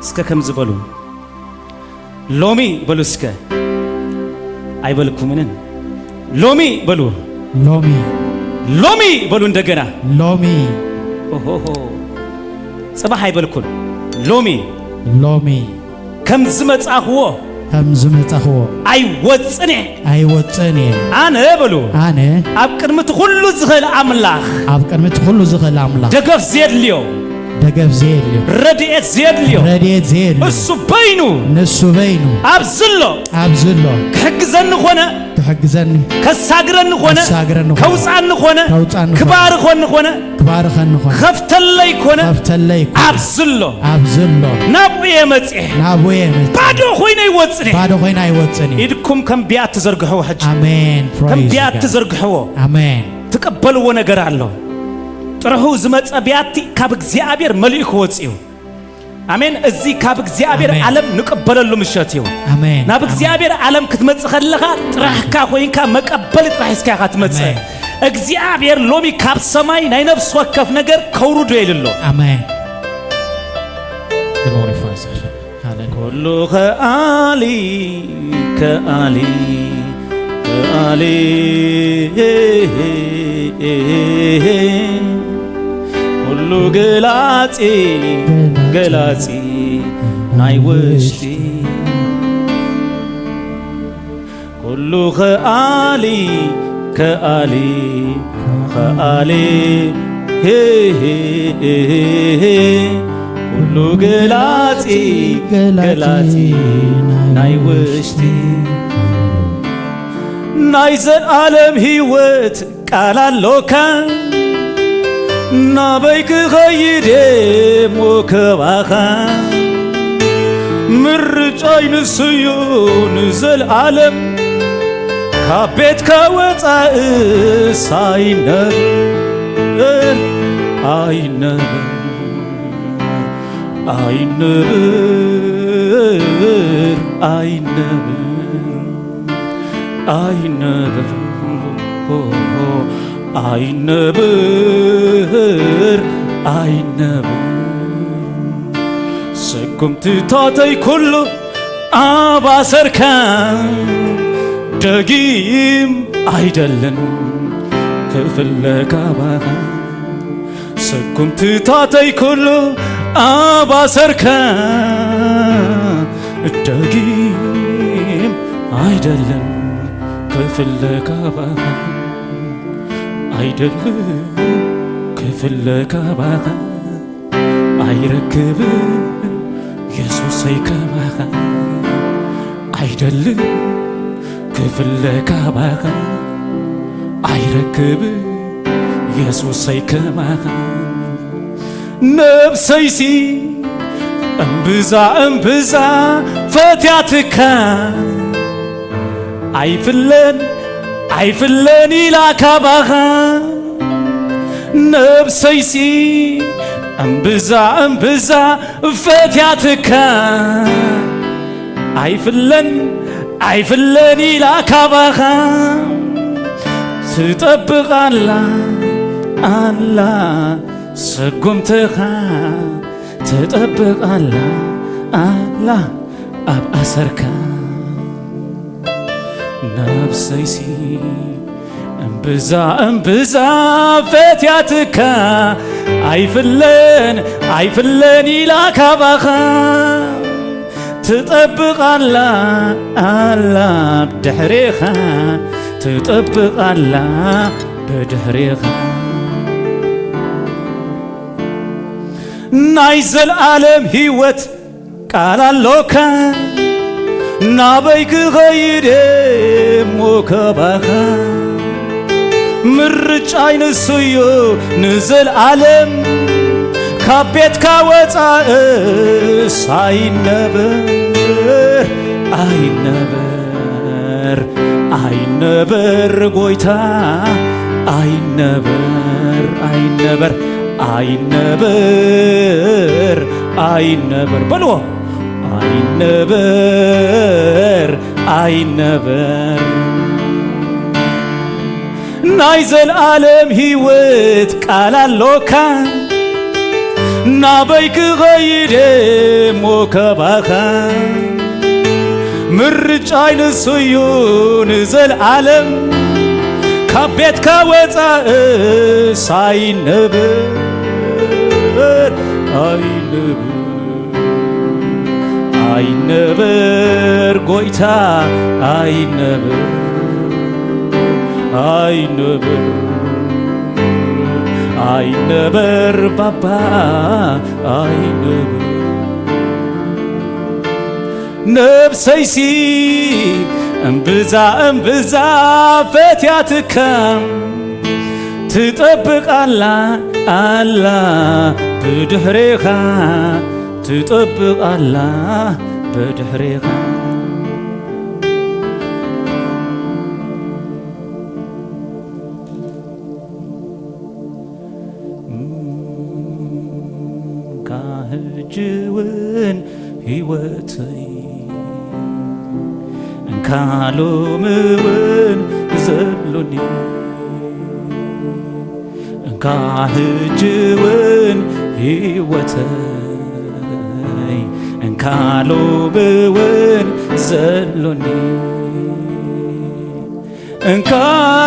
እስከ ከምዝ በሉ ሎሚ በሉ እስከ አይበልኩምን ሎሚ በሉ ሎሚ ሎሚ በሉ እንደገና ሎሚ ኦሆሆ ጽባህ አይበልኩን ሎሚ ሎሚ ከምዝ መጻኽዎ አይወጽኔ አነ በሉ አነ ኣብ ቅድሚት ሁሉ ዝኽእል አምላኽ ደገፍ ዘድልዮ ረድኤት ዘድልዮ እሱ በይኑ ኣብዝሎ ክሕግዘኒ ኾነ ከሳግረኒ ኾነ ከውፃኒ ኾነ ክባርኸኒ ኾነ ከፍተለይ ኾነ ኣብዝሎ ናብኡ የመጽእ ባዶ ኾይነ ይወፅኒ ኢድኩም ከም ቢያት ተዘርግሕዎ ሕጂ ከም ቢያት ተዘርግሕዎ ትቀበልዎ ነገር ኣሎ ጥርሑ ዝመጸ ቢያቲ ካብ እግዚአብሔር መልእኽ ወጽዩ አሜን እዚ ካብ እግዚአብሔር ዓለም ንቀበለሉ ምሸት እዩ ናብ እግዚአብሔር ዓለም ክትመጽእ ከለኻ ጥራሕካ ኾይንካ መቀበል ጥራሕስካ ክትመጽእ እግዚአብሔር ሎሚ ካብ ሰማይ ናይ ነፍስ ወከፍ ነገር ከውሩዶ የልሎ አሜን ኩሉ ከአሊ ኩሉ ገላጺ ናይ ውሽጢ ኩሉ ከአሊ ኩሉ ገላጺ ናይ ውሽጢ ናይ ዘለዓለም ሕይወት ቃል ኣለካ ናበይ ክኸይድ ሞከባኻ ምርጫይ ንስዩ ንዘለዓለም ካብ ቤትካ ወፃኢ ሳይነብር አይነብር ስኩምቲ ታተይ ኩሉ አባሰርካ ደጊም አይደለን ክፍለካ ባኻ ስኩምቲ ታተይ ኩሉ አባሰርካ ደጊም አይደለን ክፍለካ ባኻ አይደለም ክፍለካ ባኻ አይረክብ ኢየሱስ አይከባኻ አይደለም ክፍለካ ባኻ አይረክብ ኢየሱስ አይከባኻ ነፍሰይሲ እምብዛ ፈትያትካ አይፍለን ኢላካ ባኻ ነፍሰይሲ እምብዛ ፈትያትካ አይፍለን ኢላካ ባኻ ትጠብቃላ አላ ሰጎምትኻ ትጠብቃላ አላ ኣብ ኣሰርካ ነፍሰይሲ እምብዛ ፈትያትካ አይፍለን ኢላካ ባኻ ትጠብቃላ አላ ብድሕሪኻ ትጠብቃላ ብድሕሪኻ ናይ ዘለዓለም ሕይወት ቃል ኣለካ ናበይ ክኸይድ ሞከባኻ ምርጫይ ንስዩ ንዘለዓለም ካብ ቤትካ ወፃኢ ሳይነብር አይነብር ጎይታ አይነብር በልዎ አይነብር ናይ ዘለዓለም ሕይወት ቃል ኣለካ ናበይክ ኸይደ ሞከባኻ ምርጫይ ንስዩ ንዘለዓለም ካብ ቤትካ ወፃእ ሳይነብር አይነብር ጎይታ አይነብር ባባ አይነብር ነብሰይሲ እምብዛ ፈትያትከም ትጠብቃላ አላ ብድሕሪኻ ትጠብቃላ ብድሕሪኻ ካህጅውን ሕይወተይ እንካሎምውን ዘሎኒ እንካህጅውን ሕይወተይ እንካሎምውን ዘሎኒ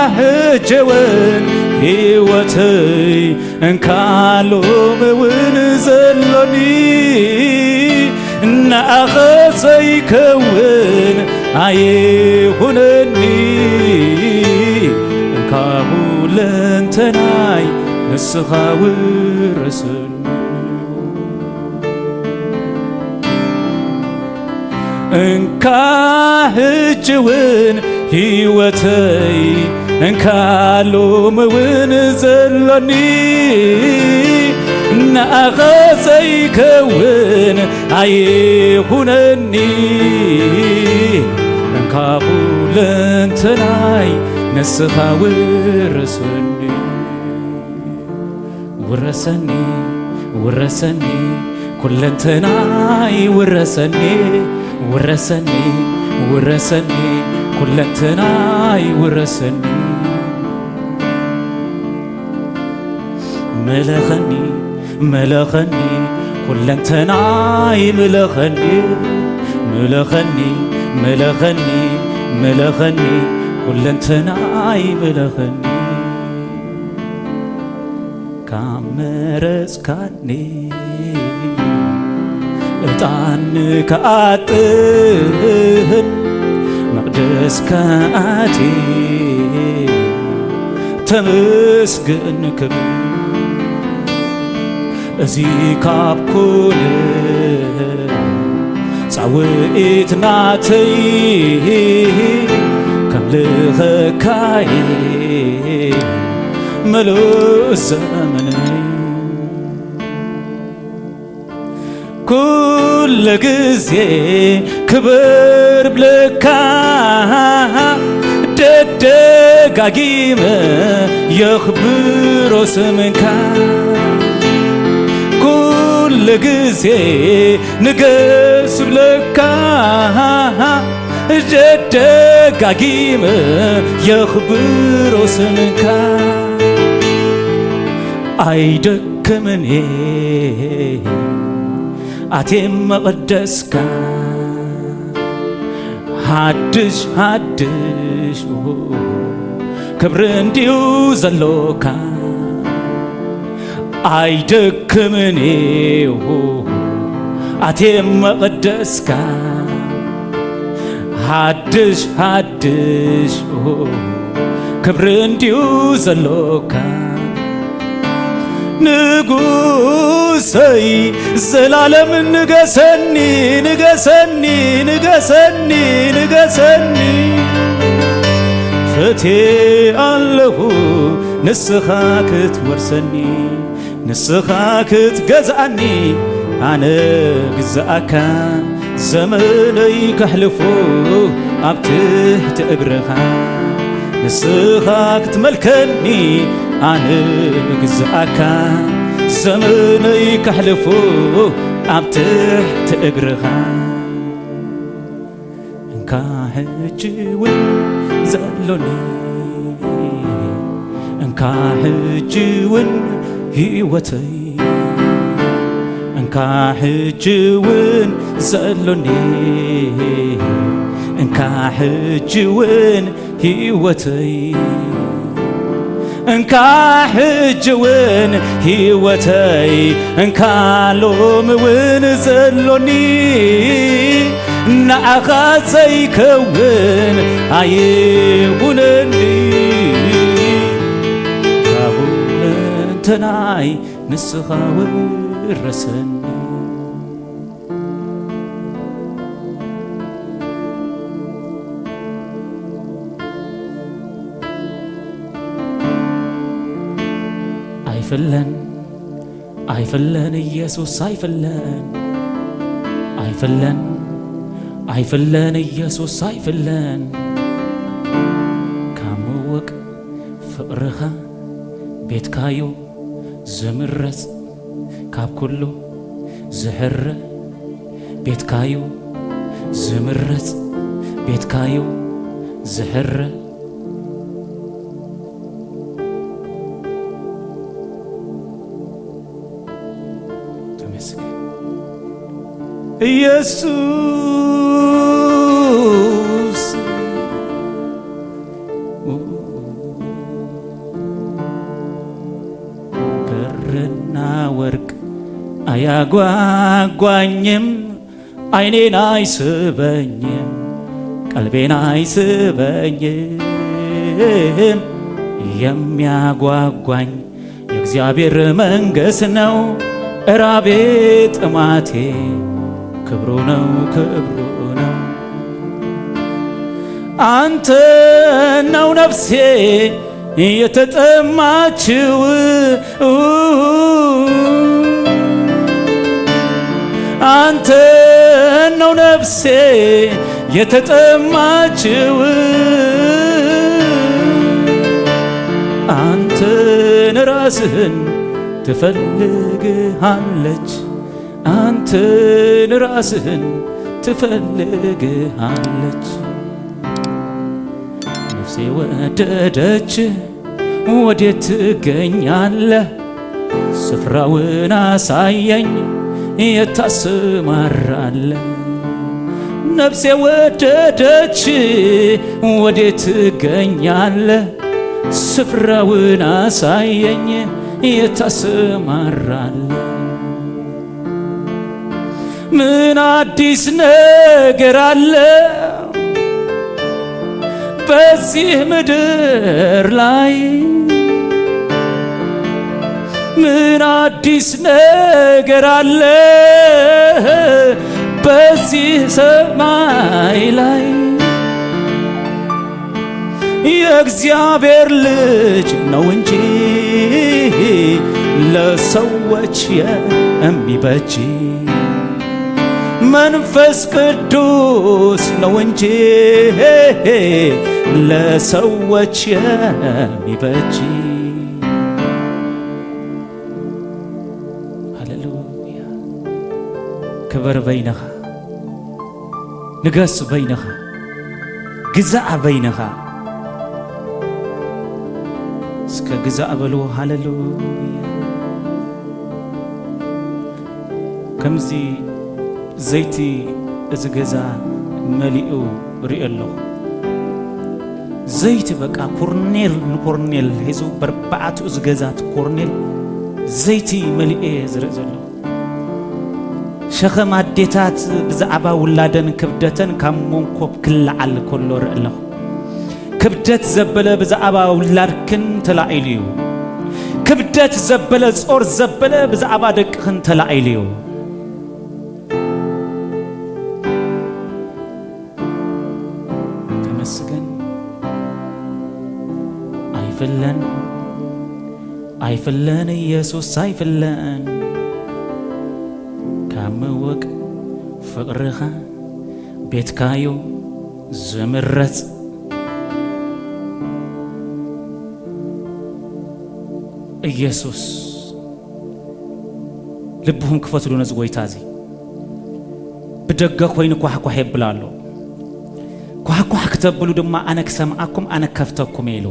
እንካህጅውን ሕይወተይ እንካሎምውን ዘሎኒ ናአኸ ዘይከውን አይሁነኒ እንካሁ ለንተናይ ንስኻ ውረሰኒ እንካህጅውን ሕይወተይ እንካሎምውን ዘሎኒ ናአኸ ዘይከውን አይሁነኒ እንካሁ ለንተናይ ንስኻ ውረሰኒ ውረሰኒ ኩለንተናይ ውረሰኒ ኩለንተናይ ውረሰኒ መለኸኒ ኩለንተናይ መለኸኒ ኩለንተናይ መለኸኒ ካመረጽካኒ እጣን ከአጥህን መቅደስ ከአቲ ተመስገን ክብር እዚ ካብ ኩል ጻውዒት ናተይ ከም ልኸካይ መሉእ ዘመነይ ኩሉ ግዜ ክብር ብለካ ደጋጊመ የኽብሮ ስምካ ኩሉ ግዜ ንገስ ብለካ ደጋጊመ የኽብሮ ስምካ አይደክምኔ አቴም መቅደስካ ሓድሽ ክብሪ እንዲሁ ዘሎካ አይደክምኔ አቴም መቅደስካ ሓድሽ ክብሪ እንዲሁ ዘሎካ ንጉሰይ ዘላለም ንገሰኒ ፍቴ ኣለሁ ንስኻ ክትወርሰኒ ንስኻ ክትገዛእኒ ኣነ ግዛእካ ዘመነይ ከሕልፎ ኣብ ትሕቲ እግርኻ ንስኻ ክትመልከኒ ኣነ ግዛእካ ዘመነይ ከሕልፎ ኣብ ትሕቲ እግርኻ እንካ ሕጂ እውን ዘሎኒ እንካ ሕጂ እውን ሕይወተይ እንካ ሕጅውን ዘሎኒ እንካ ሕጅውን ሕይወተይ እንካ ሕጅውን ሕይወተይ እንካ ሎምውን ዘሎኒ ንዓኻ ዘይከውን ኣይኹነኒ ካብለንተናይ ንስኻ ወረሰኒ አይፈለን አይፈለን ኢየሱስ አይፈለን አይፈለን አይፈለን ኢየሱስ አይፈለን ካመወቅ ፍቅርኻ ቤትካዮ ዝምረጽ ካብ ኩሉ ዝሕረ ቤትካዮ ዝምረጽ ቤትካዮ ዝሕረ ተመስገን ኢየሱስ ብርና ወርቅ አያጓጓኝም አይኔን አይስበኝም ቀልቤን አይስበኝም የሚያጓጓኝ የእግዚአብሔር መንግሥት ነው እራቤ ጥማቴ ክብሩ ነው ክብሩ ነው አንተ ነው ነፍሴ የተጠማችው አንተ ነው ነፍሴ የተጠማችው አንተን ራስህን ትፈልግሃለች አንተን ራስህን ትፈልግሃለች ነፍሴ ወደደች ወዴት ትገኛለህ ስፍራውን አሳየኝ የታሰማራለህ ነፍሴ ወደደች ወዴት ትገኛለህ ስፍራውን አሳየኝ የታሰማራለህ ምን አዲስ ነገር አለ በዚህ ምድር ላይ ምን አዲስ ነገር አለ በዚህ ሰማይ ላይ የእግዚአብሔር ልጅ ነው እንጂ ለሰዎች የሚበጅ መንፈስ ቅዱስ ነው እንጂ ለሰዎች የሚበጅ ሃሌሉያ ክብር በይነኻ ንገስ በይነኻ ግዛእ በይነኻ እስከ ግዛእ በሉ ሃሌሉያ ከምዚ ዘይቲ እዚ ገዛ መሊኡ ርኢ ኣለኹ ዘይቲ በቃ ኮርኔል ንኮርኔል ሒዙ በርባዕቱ እዚ ገዛት ኮርኔል ዘይቲ መሊኤ ዝርኢ ዘለኹ ሸኸም ኣዴታት ብዛዕባ ውላደን ክብደተን ካብ መንኮብ ክለዓል ከሎ ርኢ ኣለኹ ክብደት ዘበለ ብዛዕባ ውላድክን ተላዒሉ እዩ ክብደት ዘበለ ጾር ዘበለ ብዛዕባ ደቅኽን ተላዒሉ እዩ ተመስገን አይፈለን አይፈለን ኢየሱስ አይፈለን ካመወቅ ፍቅርኻ ቤትካዮ ዝምረጽ ኢየሱስ ልብሁም ክፈትሉ ነዚ ጎይታ እዚ ብደገ ኮይኑ ኳሕኳሕ ይብል ኣሎ ኳሕኳሕ ክተብሉ ድማ ኣነ ክሰምዓኩም ኣነ ከፍተኩም ኢሉ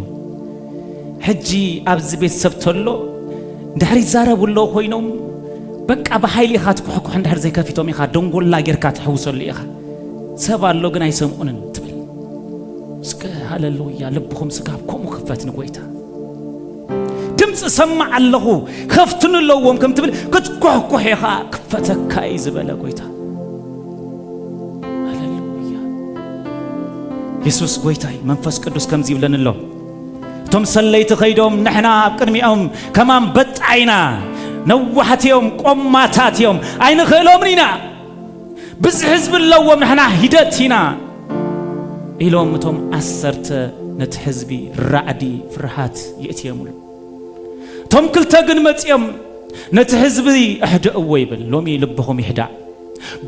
ሕጂ ኣብዚ ቤተሰብ ተሎ እንድሕር ይዛረብሎ ኮይኖም በቃ በኃይል ይኻት ኩሕኩሕ እንዳር ዘይከፊቶም ይኻ ደንጎላ ጌርካ ትሕውሰሉ ይኻ ሰባሎ ግን አይሰምዑንን ትብል እስከ ሃሌሉያ ልብኹም ስጋብኩም ክፈት ንጎይታ ድምጽ ሰማዕ ኣለኹ ከፍትንለዎም ከም ትብል ክትኩሕኩሕ ይኻ ክፈተካ ይዝበለ ጎይታ ሃሌሉያ ኢየሱስ ጎይታይ መንፈስ ቅዱስ ከምዚ ይብለንሎ ቶም ሰለይቲ ኸይዶም ንሕና ኣብ ቅድሚኦም ከማን በጣይና ነዋሕትዮም ቆማታትዮም ኣይንኽእሎምን ኢና ብዙሕ ህዝቢ ኣለዎም ንሕና ሂደትና ኢሎም እቶም 10 ነቲ ህዝቢ ራዕዲ ፍርሃት የእትየሙሉ ቶም ክልተ ግን መጽዮም ነቲ ህዝቢ እሕድእዎ ይብል ሎሚ ልብኹም ይሕዳእ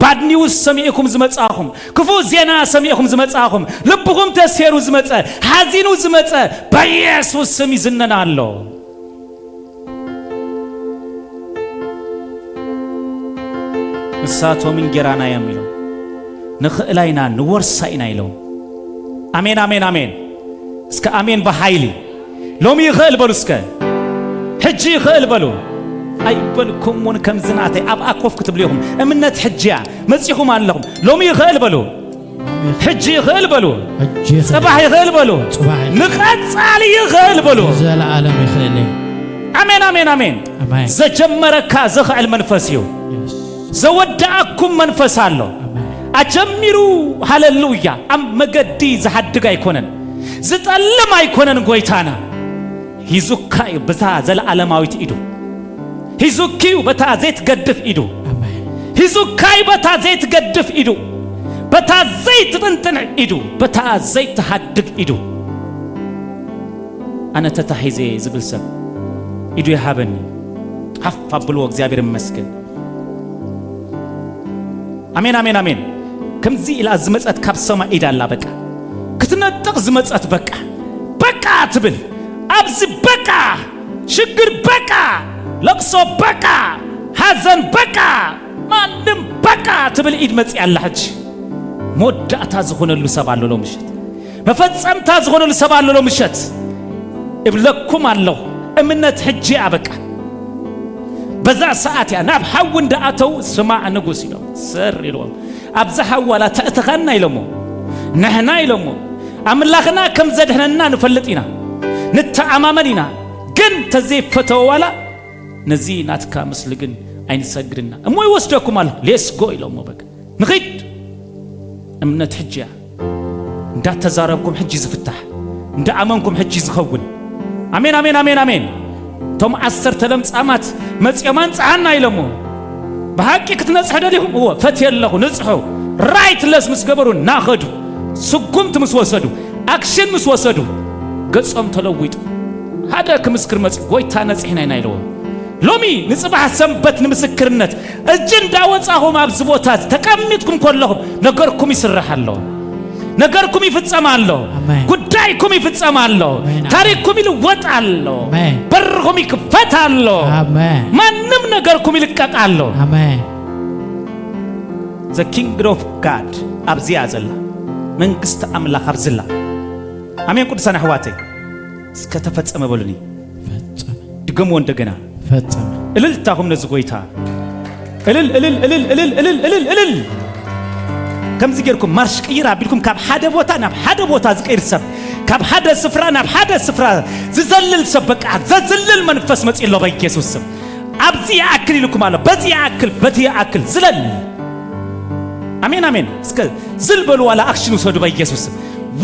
ባድኒውስ ሰሚዕኩም ዝመጻኹም ክፉ ዜና ሰሚዕኩም ዝመጻኹም ልብኹም ተሰሩ ዝመጸ ሓዚኑ ዝመጸ በኢየሱስ ስም ይዝነና ኣሎ እሳቶም እንጀራና የሚለው ንኽእላይና ንወርሳይና ይለው አሜን አሜን አሜን እስከ አሜን በኃይል ሎሚ ይኽእል በሉ እስከ ሕጂ ይኽእል በሉ አይበልኩም ምን ከም ዝናተይ ኣብ ኣኮፍ ክትብልኹም እምነት ሕጂያ መጽኹም ኣለኹም ሎሚ ይኽእል በሉ ሕጂ ይኽእል በሉ ጽባሕ ይኽእል በሉ ንቐጻሊ ይኽእል በሉ ዘለዓለም ይኽእል አሜን አሜን አሜን ዘጀመረካ ዘኽዕል መንፈስ እዩ ዘወዳአኩም መንፈስ አለ አጀሚሩ ሃሌሉያ አም መገዲ ዘሐድግ አይኮነን ዝጠልም አይኮነን ጎይታና ይዙካይ በታ ዘለዓለማዊት ኢዱ ይዙኪው በታ ዘይት ገድፍ ኢዱ ይዙካይ በታ ዘይት ገድፍ ኢዱ በታ ዘይት ጥንጥን ኢዱ በታ ዘይት ተሐድግ ኢዱ አነ ተታሂዜ ዝብልሰብ ኢዱ ይሃበኒ ሐፋ ብሎ እግዚአብሔር ይመስገን አሜን አሜን አሜን ከምዚ ኢላ ዝመጸት ካብ ሰማ ኢዳላ በቃ ክትነጥቅ ዝመጸት በቃ በቃ ትብል አብዚ በቃ ሽግር በቃ ለቅሶ በቃ ሐዘን በቃ ማንም በቃ ትብል ኢድ መጽ ያላህጅ ሞዳታ ዝሆነሉ ሰባሎ ለምሽት መፈጸምታ ዝሆነሉ ሰባሎ ለምሽት እብለኩም አለው እምነት ሕጂ አበቃ በዛ ሰዓት ያ ናብ ሐው እንዳአተው ስማዕ ንጉስ ይለው ሰር ይለው አብዛ ሐዋላ ተእተኸና ይለሞ ነህና ይለሞ አምላኽና ከም ዘድህነና ንፈልጥና ንተአማመንና ግን ተዘይፈተው ዋላ ነዚ ናትካ ምስል ግን አይንሰግድና እሞይ ወስደኩም አለ ሌስ ጎ ይለሞ በቃ ንኺድ እምነት ሕጂያ እንዳተዛረብኩም ሕጂ ዝፍታሕ እንዳአመንኩም ሕጂ ዝኸውን አሜን አሜን አሜን አሜን ቶም 10 ለምጻማት መጽየማን ጻና ይለሙ በሐቂ ክትነጽህ ደሊሁም هو ፈትየለሁ ንጽሑ ራይትለስ ምስገበሩ ናኸዱ ስጉምት ምስወሰዱ አክሽን ምስወሰዱ ገጾም ተለውጡ ሃደ ከምስክር መጽ ጎይታ ነጽሕና ይናይለው ሎሚ ንጽባህ ሰንበት ንምስክርነት እጅ እንዳወጻሁም አብዝቦታት ተቀምጥኩም ኮለሁም ነገርኩም ይስራሃለሁ ነገርኩም ይፍጸማለሁ ጉዳይኩም ይፍጸማለሁ ታሪኩም ይልወጣለሁ በርኩም ይከፈታለሁ ማንም ነገርኩም ይልቀቃለሁ አሜን the kingdom of God አብዚያ ዘላ መንግስት አምላክ አብዝላ አሜን ቅዱሳን አህዋቴ እስከ ተፈጸመ በሉኒ ፈጸመ ድገሙ እንደገና ፈጸመ እልልታሁም ነዝ ጎይታ እልል እልል እልል እልል እልል እልል እልል كم زيجركم مارش كيرا بيلكم كاب حدا بوتا ناب حدا بوتا زكير سب كاب حدا سفرة ناب حدا سفرة زلل سبك زلل منفس مت إلا بيك يسوع سب أبزي أكل لكم على بدي أكل بدي أكل زلل آمين آمين سك زلبلو على أكشنو سودو بيك يسوع سب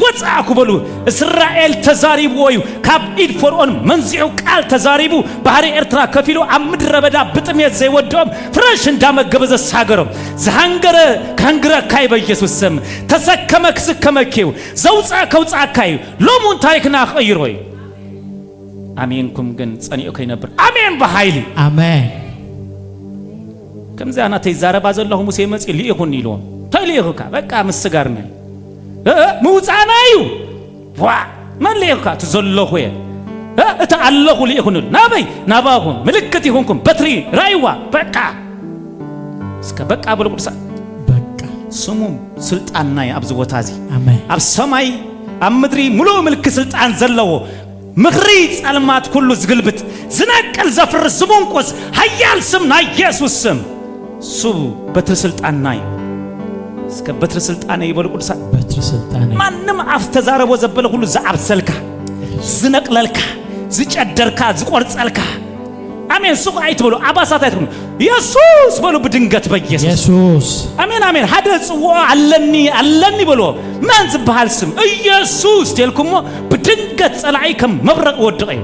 واتعاكو بلو إسرائيل تزاريبو ويو كاب إيد فرعون منزعو كال تزاريبو بحري إرترا كفيلو عمدر بدا بتميت زي ودوم فرشن دامك قبز الساقرم زهانجر كانجرا كاي بيسوس سم تسكمك سكمكيو زوزعك وزعكايو لومون تاريخنا خيروي آمينكم جن ساني أوكي نبر آمين بحايلي آمين كم زي أنا تيزار باز الله مسيمس اللي يخوني لهم تايلي يخوكا بكا مسجارني موزعنايو وا من ليخا تزلوا خويا تعلقوا ليخونوا نابي ناباهم ملكتي هونكم بتري رايوا بكا اسكا بكا بلو قدسا بكا سموم سلطان ناي أبز وتازي آمين أب سماي أب مدري ملو ملك سلطان زلوا ምኽሪ ጸልማት ሁሉ ዝግልብጥ ዝነቅል ዘፍር ዝሙንቆስ ኃያል ስም ና ኢየሱስ ስም ሱ በትር ስልጣን ናይ እስከ በትር ስልጣን ይበል ቅዱሳን በትር ስልጣን ማንም አፍ ተዛረቦ ዘበለ ሁሉ ዘአብሰልካ ዝነቅለልካ ዝጨደርካ ዝቆርጸልካ አሜን ሱቅ አይትበሉ አባሳት አይትበሉ ኢየሱስ በሉ በድንገት በኢየሱስ ኢየሱስ አሜን አሜን ሀደ ጽዋ አለኒ በሉ ማን ዝባል ስም ኢየሱስ ተልኩሞ በድንገት ጸላኢ ከም መብረቅ ወድቀይ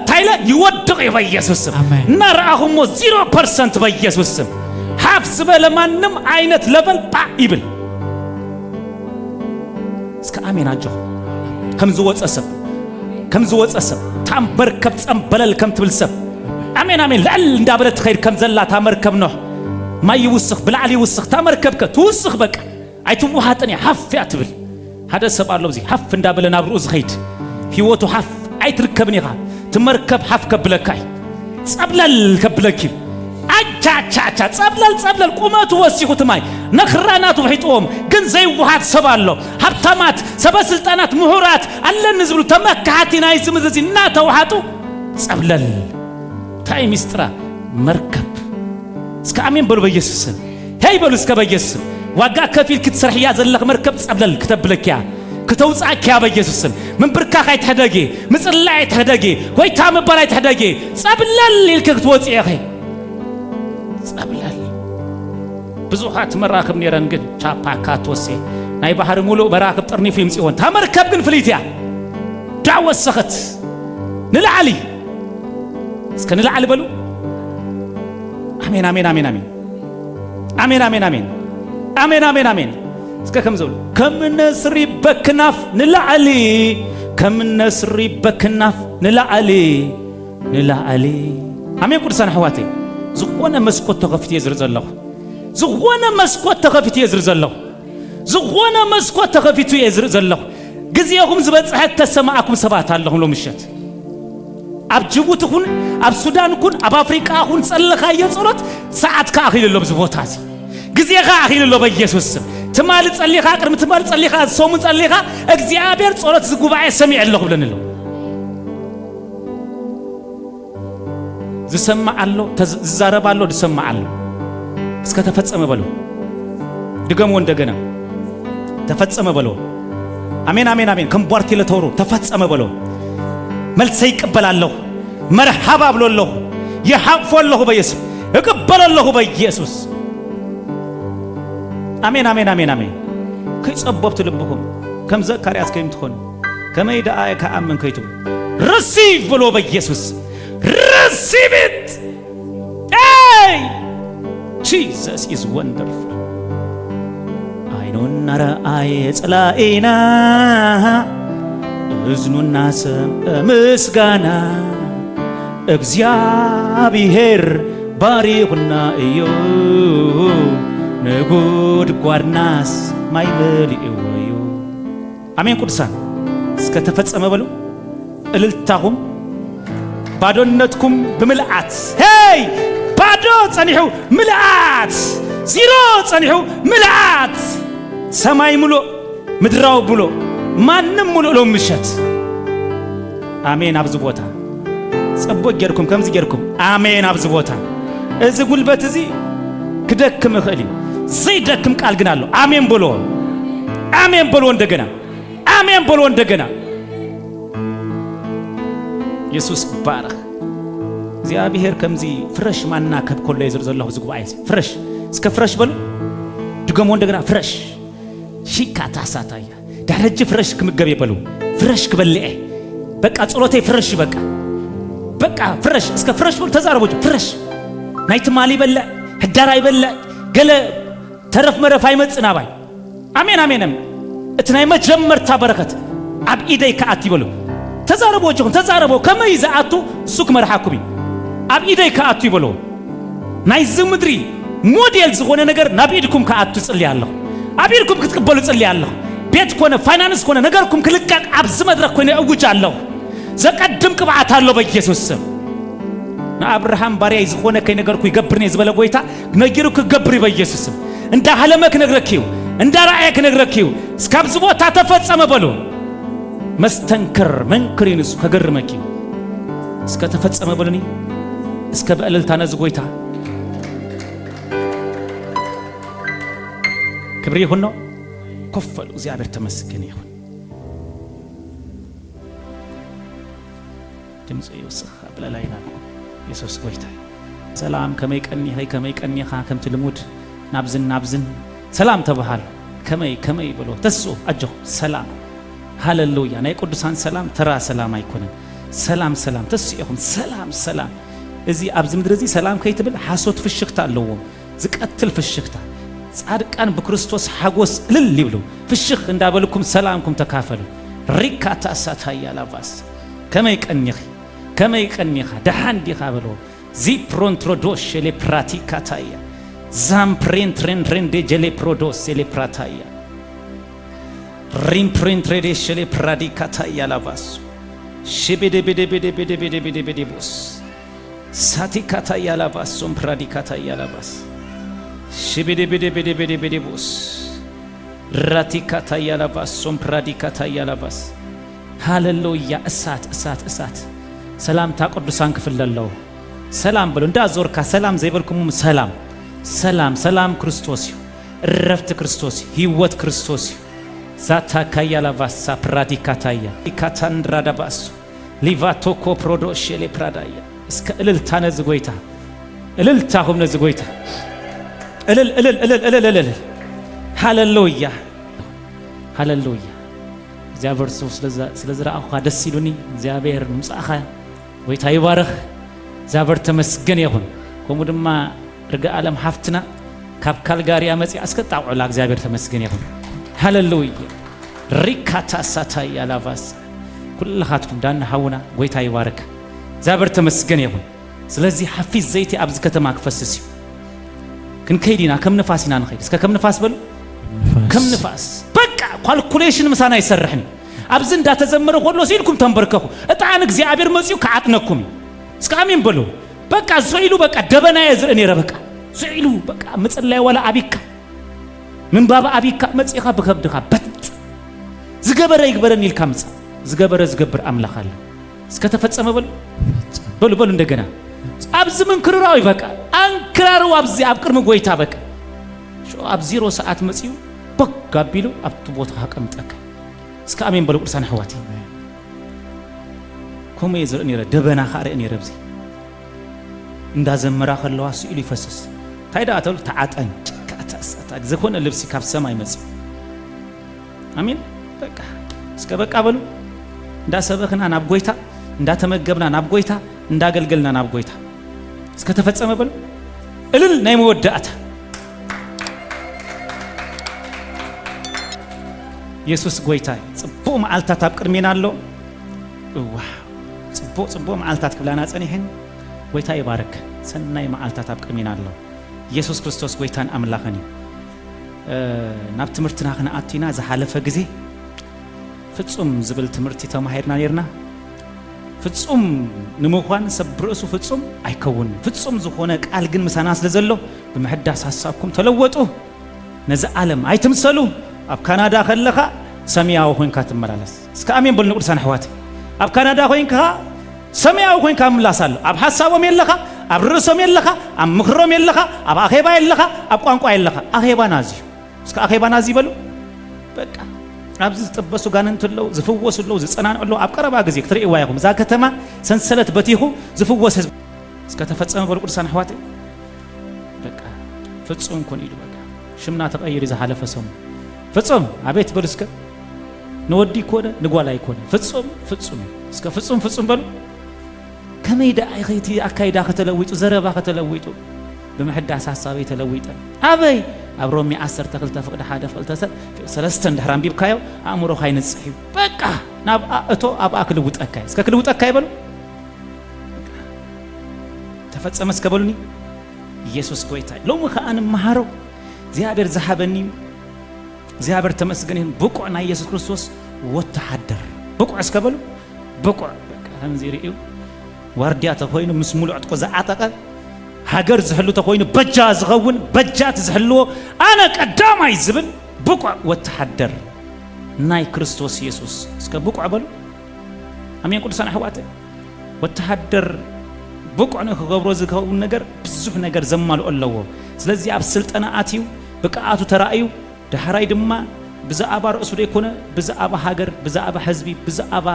ታይለ ይወድቀይ በኢየሱስ ስም እና ረአሁሞ 0% በኢየሱስ ስም ሐፍስ በለማንም አይነት ለበል ይብል እስከ አሜን አጆ ከም ዝወጸሰብ ታምበርከብ ጸምበለል ከም ትብልሰብ አሜን አሜን ለል እንዳበለት ኸይር ከም ዘላ ታመርከብ ነው ማይ ይውስኽ ብላል ይውስኽ ታመርከብከ ትውስኽ በቃ አይትውሃጥኒ ሐፍ ያትብል ሀደ ሰብ አለው እዚ ሐፍ እንዳበለ ናብሩ ዝኸይድ ህይወቱ ሐፍ አይትርከብኒኻ ትመርከብ ሐፍ ከብለካይ ጸብለል ከብለኪ አቻቻቻ ጸብለል ቁመቱ ወሲኹት ማይ ነኽራናቱ ወሒጦም ግን ዘይውሃት ሰብ አሎ ሀብታማት ሰበስልጣናት ምሁራት አለን ዝብሉ ተመካሃቲና ይዝምዝዚ እና ተውሃጡ ጸብለል ታይ ሚስጥራ መርከብ እስከ አሜን በሉ በኢየሱስ ስም ሄይ በሉ እስከ በኢየሱስ ስም ዋጋ ከፊል ክትሰርሕያ ዘለኽ መርከብ ጸብለል ከተብለኪያ ከተውጻኪያ በኢየሱስ ስም ምንብርካ ካይተደጌ ምጽላይ ተደጌ ወይታ መባላይ ተደጌ ጸብለል ይልከት ወጽየኸ ጸብለል ብዙሃት መራከብ ነረን ግን ቻፓ ካትወሴ ናይ ባህር ሙሉ በራከብ ጥርኒፍ ይምጽዮን ታመርከብ ግን ፍሊትያ ዳወሰኸት ንላዓሊ እስከ ንላዓሊ በሉ አሜን አሜን አሜን አሜን አሜን አሜን አሜን አሜን አሜን አሜን እስከ ከምዘሉ ከምነስሪ በክናፍ ንላዓሊ ከምነስሪ በክናፍ ንላዓሊ አሜን ቅዱሳን አሕዋተይ ዝኾነ መስኮት ተኸፊት የዝር ዘለኹ ዝኾነ መስኮት ተኸፊት የዝር ዘለኹ ዝኾነ መስኮት ተኸፊቱ የዝር ዘለኹ ግዜኹም ዝበጽሐት ተሰማዓኩም ሰባት ኣለኹም ሎምሸት ኣብ ጅቡቲ ኩን ኣብ ሱዳን ኩን ኣብ አፍሪካ ኩን ጸለኻ የጸሎት ሰዓትካ አኺልሎ ዝቦታ እዚ ግዜኻ አኺልሎ በኢየሱስ ስም ትማል ጸሊኻ ቅድም ትማል ጸሊኻ ሶሙ ጸሊኻ እግዚአብሔር ጸሎት ዝጉባኤ ሰሚዕ ኣለኹ ብለንሎ ዝሰማዓሎ ዝዛረባሎ ዝሰማዓሎ እስከ ተፈጸመ በሉ ድገሙ እንደገና ተፈጸመ በሉ አሜን አሜን አሜን ከምቧርቲ ለተወሩ ተፈጸመ በሉ መልስ ይቀበላለሁ መርሐባ ብሎለሁ ይሐፈለሁ በኢየሱስ እቀበላለሁ በኢየሱስ አሜን አሜን አሜን አሜን ከጸበብቱ ልብኩም ከም ዘካርያስ ከይም ትሆን ከመይዳ ከአመን ከይቱ receive ብሎ በኢየሱስ receive it hey Jesus is wonderful አይኑና ረአይ ጸላኢና እዝኑና ምስጋና እግዚአብሔር ባሪኹና እዩ ነጎድጓድናስ ማይመልእዎ እዩ አሜን ቅዱሳን እስከ ተፈጸመ በሉ እልልታኹም ባዶነትኩም ብምልአት ሄይ ባዶ ጸኒሑ ምልአት ዚሮ ጸኒሑ ምልአት ሰማይ ሙሉ ምድራው ብሎ ማንም ሙሉ ሎምሸት አሜን አብዝ ቦታ ጸቦ ገርኩም ከምዝ ገርኩም አሜን አብዝ ቦታ እዚ ጉልበት እዚ ክደክም ይኽእል ዘይደክም ቃል ግን አለው አሜን ብሎ እንደገና አሜን ብሎ እንደገና ኢየሱስ ባረክ እግዚአብሔር ከምዚ ፍረሽ ማና ከብኮለ ይዝርዘለሁ ዝጉባኤ ፍረሽ እስከ ፍረሽ በሉ ድገሞ እንደገና ፍረሽ ሺካታ ሳታያ ዳረጅ ፍረሽ ክምገብ ይበሉ ፍረሽ ክበልዕ በቃ ጸሎቴ ፍረሽ በቃ ፍረሽ እስከ ፍረሽ በሉ ተዛረቦች ፍረሽ ናይት ማሊ በለ ህዳራ ይበለ ገለ ተረፍ መረፍ አይመጽና ባይ አሜን አሜን እትናይ መጀመርታ በረከት አብ ኢደይ ከአት ይበሉ ተዛረቦችኩም ተዛረቦ ከመይዛአቱ ሱክ መርሐኩቢ አብ ኢደይ ከአቱ ይበሉ ናይ ዝምድሪ ሞዴል ዝሆነ ነገር ናብኢድኩም ከአቱ ጽልያለሁ አብኢድኩም ክትቀበሉ ጽልያለሁ ቤት ኮነ ፋይናንስ ኮነ ነገርኩም ክልቃቅ አብዝ መድረክ ኮነ እውጃለሁ ዘቀድም ቅብዓት አለው በኢየሱስ ስም አብርሃም ባሪያ ይዝሆነ ከይ ነገርኩ ይገብርኔ ዝበለ ጎይታ ነጊሩክ ገብሪ በኢየሱስ ስም እንዳ ሐለመክ ነግረኪው እንዳ ራእየክ ነግረኪው እስከብዝ ቦታ ተፈጸመ በሉ መስተንክር መንክሪንሱ ከገርመኪ እስከ ተፈጸመ በሉኒ እስከ በእልልታ ነዝጎይታ ክብር ይሁን ነው ኮፈሉ እግዚአብሔር ተመስገን ይሁን ድምጽ ይወስኽ ብለላይና ኢየሱስ ጎይታ ሰላም ከመይቀኒኻ ከምት ልሙድ ናብዝን ሰላም ተባሃል ከመይ ብሎ ተሱ አጆ ሰላም ሃሌሉያ ናይ ቅዱሳን ሰላም ተራ ሰላም አይኮነን ሰላም ተሱ ይሁን ሰላም እዚ አብዝ ምድር እዚ ሰላም ከይትብል ሐሶት ፍሽክታ አለዎ ዝቀትል ፍሽክታ ጻድቃን በክርስቶስ ሐጎስ እልል ይብሉ ፍሽክ እንዳበልኩም ሰላምኩም ተካፈሉ ሪካታ ሳታያ ላቫስ ከመይ ቀኒኻ ደሃንዲኻ ብሎ ዚ ፕሮንትሮዶሽ ለፕራቲካ ታያ ዛም ፕሬንትሬን ደ ጀሌ ፕሮዶስ ለፕራታያ ሪም ፕሬንትሬዴሽ ለፕራዲካ ታያ ላቫስ ሽቤዴ ቦስ ሳቲካ ታያ ላቫስ ሶም ፕራዲካ ታያ ላቫስ ሽቤዴ ቦስ ራቲካ ታያ ላቫስ ሶም ፕራዲካ ታያ ላቫስ ሃሌሉያ እሳት ሰላምታ ቅዱሳን ክፍለለው ሰላም ብሎ እንዳዞርካ ሰላም ዘይበልኩም ሰላም ክርስቶስ እረፍት ክርስቶስ ህይወት ክርስቶስ ዛታ ካያላ ቫሳ ፕራዲካ ታያ ኢካታንድራዳባስ ሊቫቶኮ ፕሮዶሽ ለፕራዳያ እስከ እልልታ ነዝጎይታ እልልታሁም ነዝጎይታ እልል ሃሌሉያ እግዚአብሔር ስለዝራአኻ ደስ ይሉኒ እግዚአብሔር ምጻኻ ወይታ ይባረኽ እግዚአብሔር ተመስገን ይሁን ቆሙ ድማ ርጋ ዓለም ሀፍትና ካብ ካልጋሪ አመጽ አስከጣውላ እግዚአብሔር ተመስገን ይሁን ሃሌሉያ ሪካታ ሳታያ ላቫስ ኩልኻትኩም ዳና ሐውና ወይታ ይባረክ እግዚአብሔር ተመስገን ይሁን ስለዚህ ሐፊዝ ዘይት አብዝ ከተማ ክፈስስ ክንከይዲና ከም ንፋሲና ንኸይድ እስከ ከም ንፋስ በሉ ከም ንፋስ በቃ ካልኩሌሽን ምሳና ይሰርሕኒ አብዝ እንዳተዘመረ ሁሉ ሲልኩም ተንበርከኹ እጣን እግዚአብሔር መጽዩ ከአጥነኩም እስከ አሜን በሉ በቃ ዘይሉ በቃ ደበና የዝርኔ ረበቃ ዘይሉ በቃ መጽላይ ወላ አቢካ ምን ባባ አቢካ መጽይኻ በከብድኻ በት ዝገበረ ይግበረን ይልካምጽ ዝገበር አምላክ አለ እስከ ተፈጸመ በሉ እንደገና አብዝ ምን ክራው ይበቃ አንክራሩ አብዚ አብቅርም ጎይታ በቃ ሾ አብዚሮ ሰዓት መጽዩ በቃ ቢሉ አብቱ ቦታ አቀምጠከ እስከ አሜን በሉ ቅዱሳን ሐዋቲ ኮሜ ይዝርኔ ደበና ኻረኔ ረብዚ እንዳዘመራ ከለዋ ሲሉ ይፈስስ ታይዳተሉ ተዓጠን ካታሳታ ዘኮነ ልብስ ካብ ሰማይ መጽ አሜን በቃ እስከ በቃ በሉ እንዳሰበክና ናብ ጎይታ እንዳተመገብና ናብ ጎይታ እንዳገልገልና ናብ ጎይታ እስከ ተፈጸመ በሉ እልል ናይ መወዳአታ ኢየሱስ ጎይታ ጽቦ ማዓልታት አብቅርሜና አለው ዋው ጽቦ ማዓልታት ክብላና ጸኒህን ጎይታ ይባረክ ሰናይ ማዓልታት አብቅርሜና አለው ኢየሱስ ክርስቶስ ጎይታን አምላኽኒ ናብ ትምርትና አቲና ዘሐለፈ ጊዜ ፍጹም ዝብል ትምርቲ ተማሂርና ነርና ፍጹም ንመኳን ሰብርእሱ ፍጹም አይከውን ፍጹም ዝኾነ ቃል ግን ምሳና ስለዘሎ በመሐዳስ ሐሳብኩም ተለወጡ ነዛ ዓለም አይትምሰሉ አብ ካናዳ ከለኻ ሰማያዊ ሆንካ ትመላለስ እስከ አሜን በሉ ቅዱሳን ሐዋት አብ ካናዳ ሆንካ ሰማያዊ ሆንካ ምላሳለ አብ ሐሳቦም የለኻ አብ ርዕሶም የለኻ አብ ምክሮም የለኻ አብ አኼባ የለኻ አብ ቋንቋ የለኻ አኼባ ናዚ እስከ አኼባ ናዚ በሉ በቃ አብዝ ተጠበሱ ጋነንትለው ዝፍወሱለው ዝጸናንለው አብ ቀረባ ጊዜ ክትሪኡ ዋይኹም ዛ ከተማ ሰንሰለት በቲኹ ዝፍወስ ህዝብ እስከ ተፈጸመ በሉ ቅዱሳን ሐዋት በቃ ፍጹም ኮን ይሉ በቃ ሽምና ተቀይር ዘሐለፈ ሰሙ ፍጹም አቤት በሉ እስከ ነወዲ ኮነ ንጓላ ይኮነ ፍጹም እስከ ፍጹም በሉ ከመይዳ አይኸይቲ አካይዳ ከተለውጡ ዘረባ ከተለውጡ በመሐዳስ ሐሳብ የተለውጠ አበይ አብሮም ያአሰር ተክልተ ፍቅደ ሓደ ፍቅልተ ሰለስተ እንደራም ቢብካዮ አእምሮ ካይነጽሂ በቃ ናብ አቶ አባክል ውጠካይ እስከ ክል ውጠካይ በሉ ተፈጸመ እስከ በሉኒ ኢየሱስ ጎይታ ሎሙ ከአን ማሃሮ እግዚአብሔር ዘሐበኒ እግዚአብሔር ተመስገን በቁዕና ኢየሱስ ክርስቶስ ወተሐደር በቁዕ እስከ በሉ በቁዕ በቃ እንዚሪኡ ዋርዲያ ተኮይኑ ምስ ሙሉዕ ጥቆ ዘዓጠቀ ሀገር ዝህሉ ተኮይኑ በጃ ዝኸውን በጃት ዝህልዎ አነ ቀዳማይ ዝብል በቁዕ ወተሐደር ናይ ክርስቶስ ኢየሱስ እስከ ብቁዕ በሉ አሜን ቅዱሳን አሕዋተይ ወተሃደር ብቁዕ ነው ክገብሮ ዝከውን ነገር ብዙሕ ነገር ዘማልኦ ኣለዎ ስለዚህ ኣብ ስልጠና ኣትዩ ብቃኣቱ ተራእዩ ድሕራይ ድማ ብዛዕባ ርእሱ ደይኮነ ብዛዕባ ሃገር ብዛዕባ ህዝቢ ብዛዕባ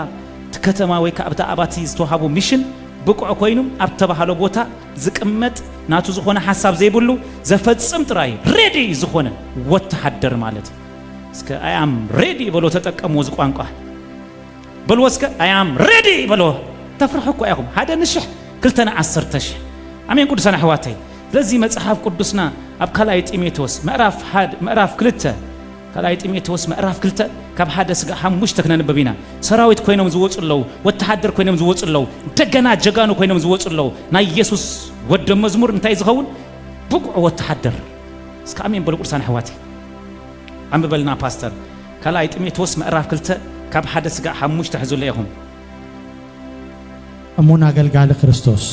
ከተማ ወይ ካብታ ኣባቲ ዝተዋሃቦ ሚሽን ብቁዕ ኮይኑ ኣብ ተባሃለ ቦታ ዝቅመጥ ናቱ ዝኾነ ሓሳብ ዘይብሉ ዘፈጽም ጥራይ ሬዲ ዝኾነ ወተሃደር ማለት እስከ አይ አም ሬዲ በሎ ተጠቀሙ ዝቋንቋ በሎ እስከ አይ አም ሬዲ በሎ ተፍርሕኩ አይኹም ሓደ ንሽሕ ክልተና 10 ሽሕ አሜን ቅዱሳን አሕዋተይ ለዚህ መጽሐፍ ቅዱስና ኣብ ካልኣይ ጢሞቴዎስ ምዕራፍ 2 ካልኣይ ጢሞቴዎስ ምዕራፍ 2 ካብ ሓደ ስጋ 5 ክነንብብና ሰራዊት ኮይኖም ዝወጹለው ወተሃደር ኮይኖም ዝወጹለው ደገና ጀጋኑ ኮይኖም ዝወጹለው ናይ ኢየሱስ ወደ መዝሙር እንታይ ዝኸውን ብቁዕ ወተሃደር እስከ አሜን በሉ ቅዱሳን አሕዋተይ አንብበልና ፓስተር ካልኣይ ጢሞቴዎስ ምዕራፍ 2 ካብ ሓደ ስጋ 5 ሕዙለ ይኹም እሙን አገልጋሊ ክርስቶስ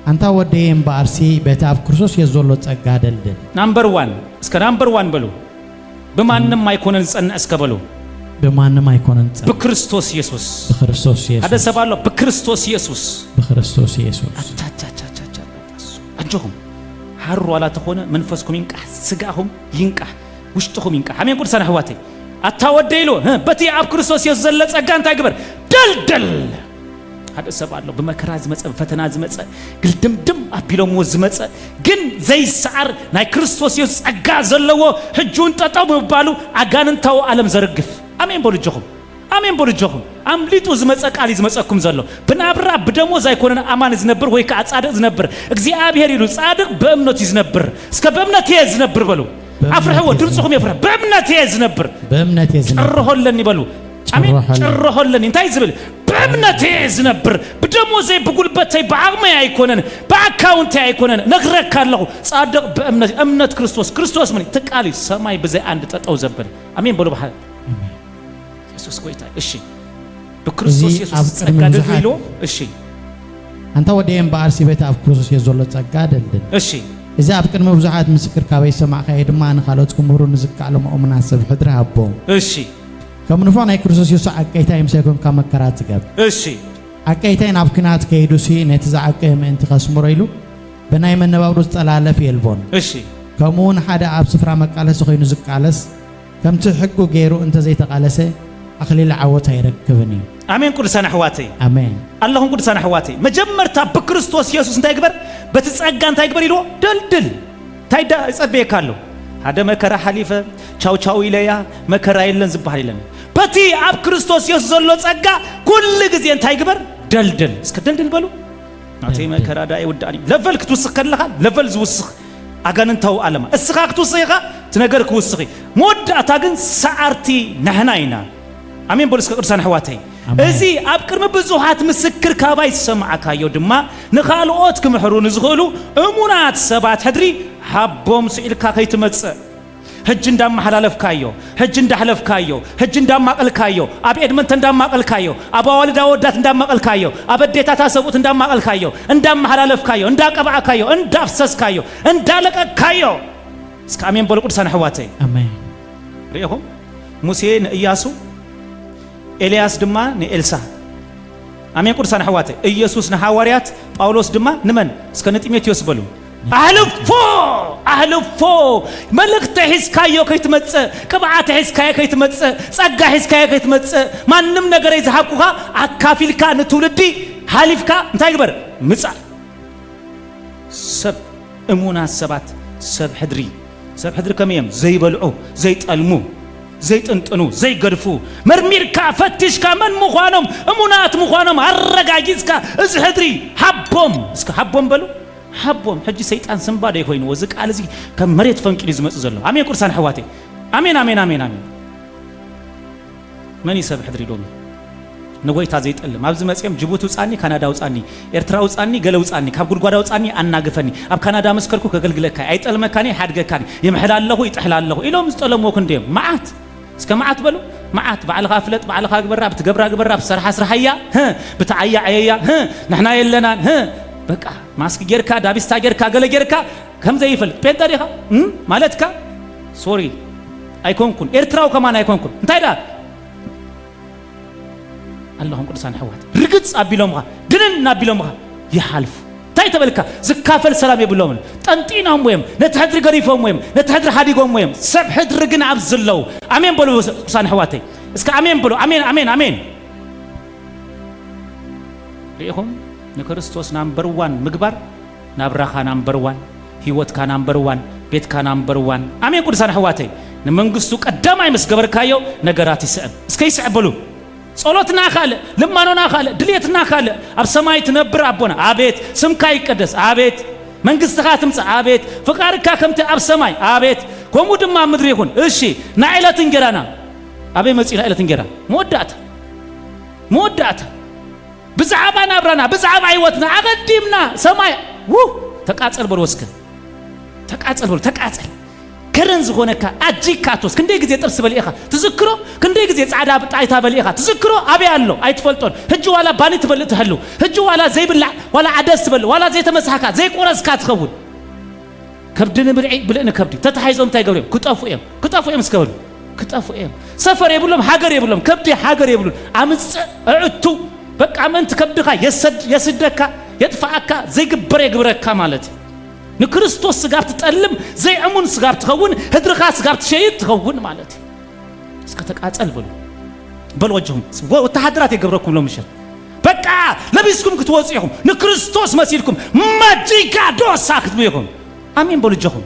አንታ ወደየም በአርሲ ቤተ አብ ክርስቶስ የዘሎ ጸጋ ደልደል ናምበር 1 እስከ ናምበር 1 በሉ በማንንም አይኮነን ጸና እስከ በሉ በማንንም አይኮነን ጸና በክርስቶስ ኢየሱስ አደ ሰባሎ በክርስቶስ ኢየሱስ በክርስቶስ ኢየሱስ አጆሁም ሐሩ አላ ተኾነ መንፈስኩም ይንቃ ስጋሁም ይንቃ ውሽጥኩም ይንቃ አሜን ቅዱሳን አሕዋተይ አታወደይሎ በቲ አብ ክርስቶስ የዘለ ጸጋ እንታይ ግበር ደልደል ሓደ ሰባሎ በመከራ ዝመጸ ፈተና ዝመጸ ግልድምድም አቢሎም ዝመጸ ግን ዘይሰዓር ናይ ክርስቶስ ኢየሱስ ጸጋ ዘለዎ ሕጁን ጠጣው በባሉ አጋንንታው ዓለም ዘርግፍ አሜን በልጆኹም አሜን በልጆኹም አምሊጡ ዝመጸ ቃል ይዝመጸኩም ዘሎ ብናብራ በደሞ ዘይኮነን አማን ዝነብር ወይ ከጻድቅ ዝነብር እግዚአብሔር ይሉ ጻድቅ በእምነት ይዝነብር እስከ በእምነት ይዝነብር በሉ አፍርህው ድምጽኩም ይፍራ በእምነት ይዝነብር ጭርሆለን ይበሉ አሜን ጭርሆለን እንታይ ዝብል በእምነት ይዝነብር በደሞ ዘይ በጉልበት ዘይ በአቅም አይኮነን በአካውንት አይኮነን ነግረካለሁ ጻድቅ በእምነት እምነት ክርስቶስ ምን ተቃሊ ሰማይ በዘይ አንድ ጠጣው ዘበል አሜን በሉ በሐ ኢየሱስ ቆይታ እሺ በክርስቶስ ኢየሱስ ጸጋ ደልሎ እሺ አንተ ወደየም በአርሲ ቤተ አብ ክርስቶስ የዘሎ ጸጋ ደልደል እሺ إذا أبكر مبزعات مسكر كابي سمع خير ما أنا خالتكم مرون نزك على مؤمن عصب حضرها أبوه. إيشي. كم نفعنا يكرسوس يسوع أكيتها يمسكون كم كرات جاب. إيشي. أكيتها نابكنات كيدوسي نتزعق كم أنت خصم ريلو. بناي من نبابروس تلالة في البون. إيشي. كمون حدا أب سفرة مكالس وخي نزك علس. كم تحكوا غيرو أنت زي تقالسه. أخلي العوض هيركبني. آمين كل سنة حواتي. آمين. اللهم كل سنة حواتي. مجمرت بكريستوس يسوع أنت يكبر. بتسأجن أنت يكبر يلو دل. تايدا يسأبيه كله. هذا مكرة حليفة. شاو إليا مكرة إلين زبها إلين. بتي أب كريستوس يسوع زلوا تسأجا كل جزء أنت يكبر دل. سكدل بلو. ناتي مكرة دا يوداني. ليفل كتوسخ كلها. ليفل زوسخ. أجان أنتوا علما. السخاء كتوسخها تنقر كوسخي. مود أتاجن سعرتي نحناينا. آمين بولس كرسان حواتي. إذا أبكر مبزوحات مسكر كاباي سمع كايو دما نخالو أوتكم حرون زغلو أمونات سبات هدري حبهم سئل كاكاي تمتس هجن دام حلالف كايو هجن دحلف كايو هجن دام مقل كايو أبي إدمنتن دام مقل كايو أبا والد أودات دام مقل كايو أبا ديتا تاسبوت دام مقل كايو اندام حلالف كايو انداك أبع كايو اندافسس كايو اندالك كايو سكامين بولو كرسان حواتي آمين ريهم موسى إياسو إلياس دما نإلسا آمين قرصان حواتي إيسوس نحواريات باولوس دما نمن سكنت إميتيوس بلو أهلفو ملك تحس كايو كي تمتس كبعات تحس كايو كي تمتس سأجا حس كايو كي تمتس ما نم نجار يزحبكوها أكافيل كا نتولدي حليف كا نتاعي كبر متسع سب أمونا سبات سب حدري كم يوم زي بلعو زي تألمو زي تنتنو زي قرفو مرمير كا فتش كا من مخوانم امونات مخوانم هرقاجيز كا از حدري حبهم اسكا حبهم بلو حبهم حجي سيطان سنبادا يخوين وزك على زي كم مريت فنكي لزمت زلو آمين قرصان حواتي آمين آمين آمين آمين من يساب حدري دومي نقوي تازي يتقلم أبز مسيم جبوتو تساني كندا وتساني إرترا وتساني غلا وتساني كاب غرغدا وتساني أنا غفني أب كندا مسكركو كغلغلكا أيتقل مكاني حد غكاني يمحلال له يتحلال له إلهم استلمو كنديم معات اسكا معات بلو معات بعل غافلت بعل خاق براب تقبرا سرحيا بتعيا عيا نحنا يلنا بقى ماسك جيركا دابيستا جيركا غلا جيركا كم زي يفل بين تاريخا مالتكا سوري ايكونكن ارتراو كمان ايكونكن انتايدا اللهم قدسان حوات رقص أبيلومها دنن أبيلومها يحالف تاي تبلكا زكافل سلام يبلومن تنتينهم ويم نتحدر قريفهم ويم نتحدر حديقهم ويم سبحد رقنا عبزلو أمين بلو قدسان حواتي اسك أمين بلو أمين أمين أمين ليهم نكرستوس نمبر 1 مقبر نبرخا نمبر 1 هيوت كان نمبر 1 بيت كان نمبر 1 أمين قدسان حواتي نمنقصو قدام أي مسقبر كايو نقراتي سعب اسكي سعبلو صلاتنا خاله لمانونا خاله دليتنا خاله اب سماي تنبر ابونا ابيت سمكا يقدس ابيت منغستها تمص ابيت فقاركا كمت اب سماي ابيت كومو دما مدر يكون እሺ ናይለት እንጀራና አቤ መጽ ናይለት እንጀራ ሞዳት ብዛባ ናብራና ብዛባ ህይወትና አቀዲምና ሰማይ ተቃጸል በልወስከ ተቃጸል كرنز هونك أجيكاتوس كندي جزء ترس بالإخا تذكره كندي جزء عدا بتاعتها بالإخا تذكره أبي الله أي تفلتون هجوا ولا باني تبلت هلو هجوا ولا زي بالله ولا عدس بل ولا زي تمسحكات زي قرص كات خود كبدنا بالعيد بلنا كبدي تتحيزهم تايقولهم كتافو إم سكول كتافو إم سفر يبلهم حجر يبلهم كبدي حجر يبلهم عمس عدتو بق عمنت كبدك يسدك يدفعك زي جبرك كمالتي نكريستوس سجاب تتألم زي عمون سجاب تخون هدرخا سجاب تشيد تخون مالتي اسكتك أتقل بل وجههم وتحضرات يقبركم لو مشل بقى لبيسكم كتوصيهم نكريستوس مسيركم ماجيكا دوس ساكت بيهم آمين بولجهم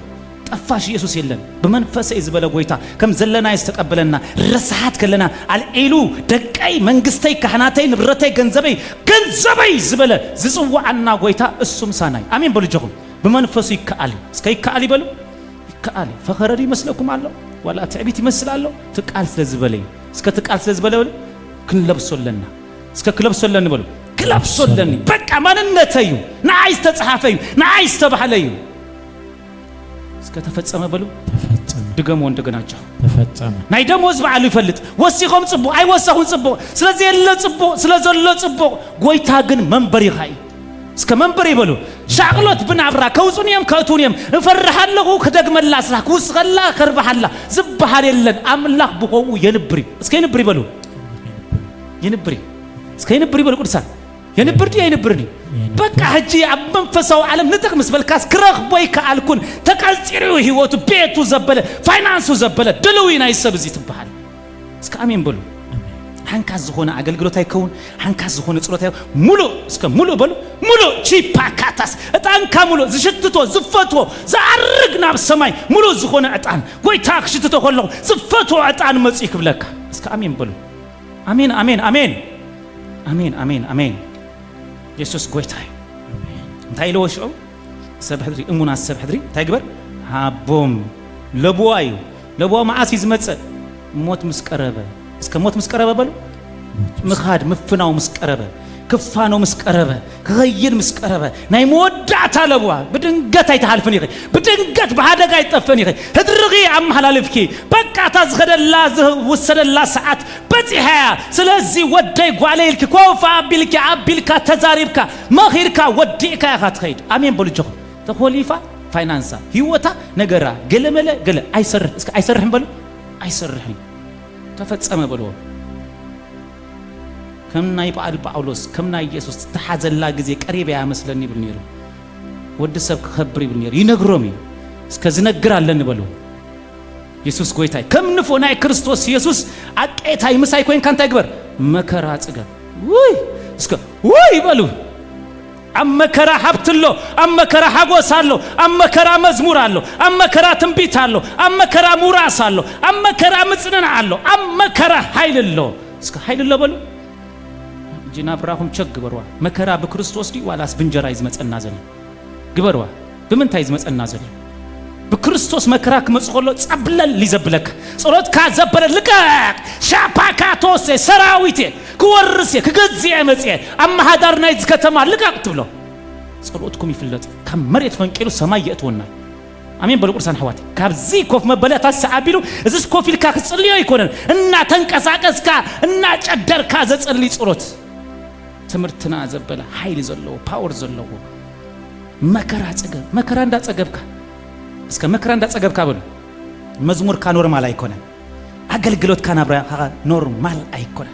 طفاش يسوع يلن بمنفس إزبله قويتا كم زلنا يستقبلنا رسحات كلنا على إلو دقاي منغستي كهناتي نبرتي جنزبي زبله زسوا عنا قويتا السم ساناي آمين بولجهم بمنفس يكالي اسكي كالي بلو يكالي فخرري مسلكم الله ولا تعبيت يمثل الله تقال سلازبلي اسك تقال سلازبله كنلبسولنا اسك كلبسولنا بلو كلبسولني بقى ماننتيو نعايز تصحافيو نعايز تبحليو اسك تفصم بلو تفصم دغمو እንደገናቸው ተፈጸመ ናይ ደሞዝ በዓሉ ይፈልጥ ወሲኹም ጽቦ አይ ወሰኹም ጽቦ ስለዚህ የለ ጽቦ ስለዘለ ጽቦ ጎይታ ግን መንበር ይኻይ እስከ መንበር ይበሉ ሻቅሎት ብናብራ ከውጹንየም ከቱንየም እንፈርሃለሁ ከደግመላ ስራክ ውስኸላ ከርባሃላ ዝብሃል የለን አምላክ ብሆው የንብሪ እስከ የንብሪ ይበሉ የንብሪ እስከ የንብሪ ይበሉ ቅዱሳን የንብርዲ በቃ ሀጂ አበንፈሳው ዓለም ንጥቅምስ በልካስ ክረኽቦይ ከአልኩን ተቀልጽሪው ህይወቱ ቤቱ ዘበለ ፋይናንሱ ዘበለ ድልዊና ይሰብዚ ትባሃል እስከ አሜን በሉ ሃንካዝ ሆነ አገልግሎት አይከውን ሃንካዝ ሆነ ጸሎት አይከውን ሙሉ እስከ ሙሉ በሉ ሙሉ ቺፓካታስ እጣንካ ሙሉ ዝሽትቶ ዝፈቶ ዛርግና በሰማይ ሙሉ ዝሆነ እጣን ጎይታ ክሽትቶ ሆለው ዝፈቶ እጣን መጽይክ ብለካ እስከ አሜን በሉ አሜን አሜን አሜን አሜን አሜን አሜን ኢየሱስ ጎይታ አሜን ታይሎሽ ሰብሕድሪ እሙና ሰብሕድሪ ታይግበር ሃቦም ለቦ ማዓስ ይዝመጽ ሞት ምስቀረበ እስከ ሞት ምስቀረበ በሉ ምኻድ ምፍናው ምስቀረበ ክፋኖ ምስቀረበ ከይን ምስቀረበ ናይ ሞዳታ ለቧ በድንገት አይተሐልፈን ይኸ በድንገት በአደጋ አይጠፈን ይኸ ህድርጊ አምሐላልፍኪ በቃ ታዝኸደላ ወሰደላ ሰዓት በጽሃ ስለዚህ ወደይ ጓለይልኪ ኮፋ አቢልካ ተዛሪብካ መኺርካ ወዲካ ያኻትኸይድ አሜን በልጆ ተኾሊፋ ፋይናንሳ ህይወታ ነገራ ገለመለ ገለ አይሰርህ እስከ አይሰርህም በሉ አይሰርህም ተፈጸመ በሉ ከምና ይባል ጳውሎስ ከምና ኢየሱስ ተሐዘላ ጊዜ ቀሪባ ያመስለኒ ብንይሩ ወድሰብ ከብሪ ብንይሩ ይነግሮም እስከ ዝነግራለን በሉ ኢየሱስ ጎይታይ ከምንፎናይ ክርስቶስ ኢየሱስ አቀታይ ምሳይ ኮይን ካንተ ይግበር መከራ ጽገብ ወይ እስከ ወይ በሉ አመከራ ሀብትሎ አመከራ ሀጎሳሎ አመከራ መዝሙራሎ አመከራ ትንቢታሎ አመከራ ሙራሳሎ አመከራ ምጽናናሎ አመከራ ኃይልሎ እስከ ኃይልሎ በሉ ጂና ብራሁም ቸግበርዋ መከራ በክርስቶስ ዲ ዋላስ ብንጀራ ይዝመጸና ዘለ ግበርዋ በምን ታይዝ መጸና ዘለ በክርስቶስ መከራ ከመጽቆሎ ጸብለል ሊዘብለክ ጸሎት ካዘበለ ልቀቅ ሻፓካቶስ ሰራዊት ኩወርስ ከገዝ ያመጽ አማሃዳርና ይዝ ከተማ ልቀቅ ትብሎ ጸሎትኩም ይፍለጥ ከመሬት ፈንቄሉ ሰማይ የእቶና አሜን በሉ ቅዱሳን ሐዋት ካብዚ ኮፍ መበለታ ሰዓቢሉ እዚስ ኮፊልካ ጽልዮ ይኮነን እና ተንቀሳቀስካ እና ጨደርካ ዘጸልይ ጸሎት ትምርትና ዘበለ ኃይል ዘለው ፓወር ዘለው መከራ ጸገብ መከራ እንዳጸገብካ እስከ መከራ እንዳጸገብካ በሉ መዝሙር ካኖርማል አይኮነ አገልግሎት ካናብራ ኖርማል አይኮነ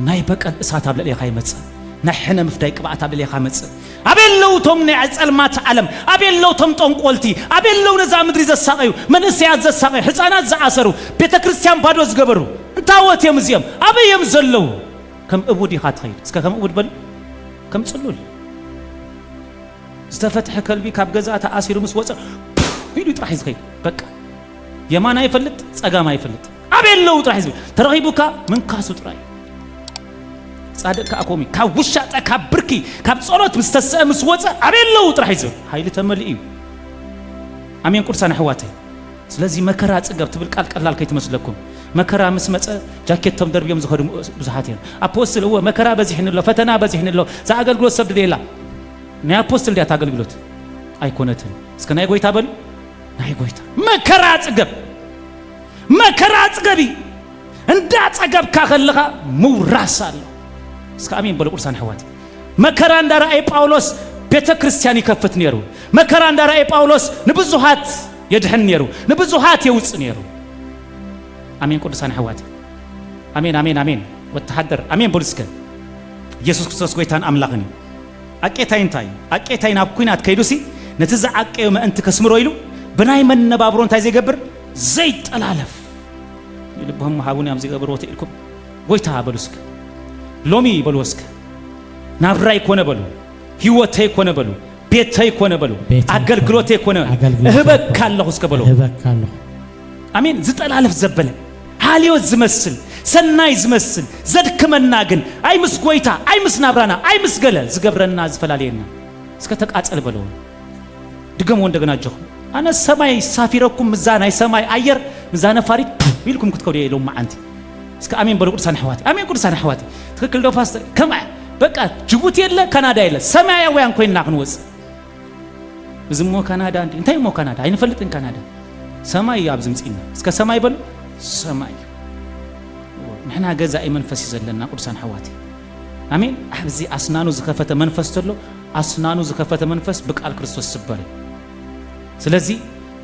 ናይ በቀል እሳት ኣብ ልዕሊኻ ይመጽእ ናይ ሕነ ምፍዳይ ቅብኣት ኣብ ልዕሊኻ መጽእ ኣበለው ቶም ናይ ጸልማት ዓለም ኣበለው ቶም ጠንቆልቲ ኣበለው ነዛ ምድሪ ዘሳቀዩ መንእሰያት ዘሳቀዩ ህፃናት ዝዓሰሩ ቤተክርስቲያን ባዶ ዝገበሩ እንታወት እዮም እዚኦም ኣበየም ዘለው ከም እቡድ ኢኻ ትኸይድ እስከ ከም እቡድ በል ከም ጽሉል ዝተፈትሐ ከልቢ ካብ ገዛ ተኣሲሩ ምስ ወፀ ሂዱ ጥራሕ ይዝኸይድ በቃ የማን አይፈልጥ ጸጋም አይፈልጥ አቤለው ጥራሕ ይዝብ ተረኺቡካ መንካሱ ጥራይ ጻድቅ ካቆሚ ካብ ውሻ ካብ ብርኪ ካብ ጸሎት ምስተሰ ምስ ወፀ አቤለው ጥራሕ ይዝብ ኃይል ተመልኢ አሜን ቁርሳን አህዋተይ ስለዚህ መከራ ጽገብ ትብል ቃል ቀላል ከይትመስለኩም መከራ ምስ መፀ ጃኬቶም ደርብዮም ዝኸዱ ብዙሓት እዮም አፖስትል ወ መከራ በዚህንሎ ፈተና በዚህንሎ ዘአገልግሎት ሰብድ ሌላ ናይ አፖስትል ዲያት አገልግሎት አይኮነትን እስከ ናይ ጎይታ በሉ ናይ ጎይታ መከራ ጽገቢ እንዳ ጸገብ ካኸልኻ ሙራስ አለ እስከ አሜን በሉ ቁርሳን አህዋተይ መከራ እንዳራይ ጳውሎስ ቤተ ክርስቲያን ይከፍት ነሩ መከራ እንዳራይ ጳውሎስ ንብዙሃት يدحن نيرو نبزوهات يوص نيرو امين قدسان حواتي امين امين امين وتحضر امين بولسك يسوع كريستوس ጎይታን አምላኽኒ አቄታይን ታይ አቄታይን አብኩናት ከይዱሲ ነትዛ አቄው ማንት ከስምሮ ይሉ በናይ መነባብሮን ታይ ዘይገብር ዘይጠላለፍ ይልብهم ሀቡን ያም ዘይገብር ወተልኩም ጎይታ በሉስክ ሎሚ በሉስክ ናብራይ ኮነ በሉ ህይወተይ ኮነ በሉ ቤተይ ኮነ በሉ አገልግሎቴ ኮነ እህበካለሁ እስከ በሉ እህበካለሁ አሜን ዝጠላለፍ ዘበለ ሃሊዮት ዝመስል ሰናይ ዝመስል ዘድክመና ግን አይምስ ጎይታ አይምስ ናብራና አይምስ ገለ ዝገብረና ዝፈላለየና እስከ ተቃጸል በሉ ድገሞ እንደገና ጀሁ አነ ሰማይ ሳፊረኩም ምዛና ሰማይ አየር ምዛና ፋሪት ቢልኩም ክትከው የለው ማአንቲ እስከ አሜን በሉ ቁርሳን አህዋቲ አሜን ቁርሳን አህዋቲ ትክክል ነው ፓስተር ከማ በቃ ጅቡቲ የለ ካናዳ የለ ሰማያውያን ኮይና ክንወጽ ዝሞ ካናዳ እንታይ ሞ ካናዳ አይንፈልጥን ካናዳ ሰማይ ያብዝምጽና እስከ ሰማይ በሉ ሰማይ ንሕና ገዛ መንፈስ ይዘለና ቁርሳን አህዋቲ አሜን አብዚ አስናኑ ዝከፈተ መንፈስ ተሎ አስናኑ ዝከፈተ መንፈስ በቃል ክርስቶስ ስበረ ስለዚህ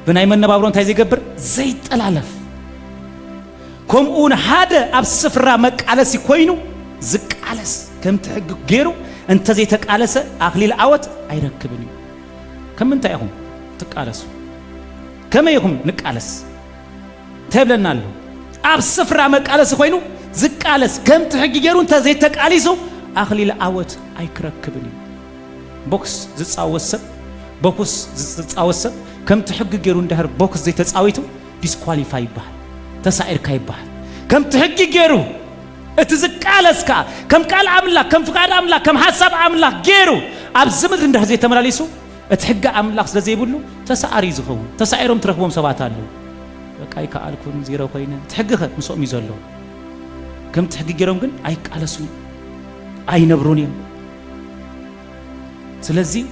በናይ መነባብሮን ታይ ዘይገብር ዘይጠላለፍ ከምኡን ሓደ ኣብ ስፍራ መቃለስ ይኮይኑ ዝቃለስ ከም ትሕግ ገይሩ እንተ ዘይተቃለሰ አክሊል ዓወት አይረክብኒ كم انت ياهم تقالسوا كما يهم نقالس تبلنا له اب سفرا مقالس خوينو زقالس كم تحقي غيرو انت زي تقاليسو اخليل عوت ايكركبني بوكس زصاوسب بوكس زصاوسب كم تحقي غيرو اندهر بوكس زي تصاويتو ديسكواليفاي يبال تسائر كاي يبال كم تحقي غيرو اتزقالسكا كم قال املاك كم فقاد املاك كم حساب املاك غيرو اب زمد اندهر زي تملاليسو اتحق املاك ስለዚህ ይብሉ ተሳአሪ ዝኸው ተሳኢሮም ትረክቦም ሰባት አሉ በቃይ ከአልኩን ዜሮ ኮይነ ትሕግኸ ምሶም ይዘሎ ከም ትሕግ ገሮም ግን አይቃለሱ አይነብሩን ስለዚህ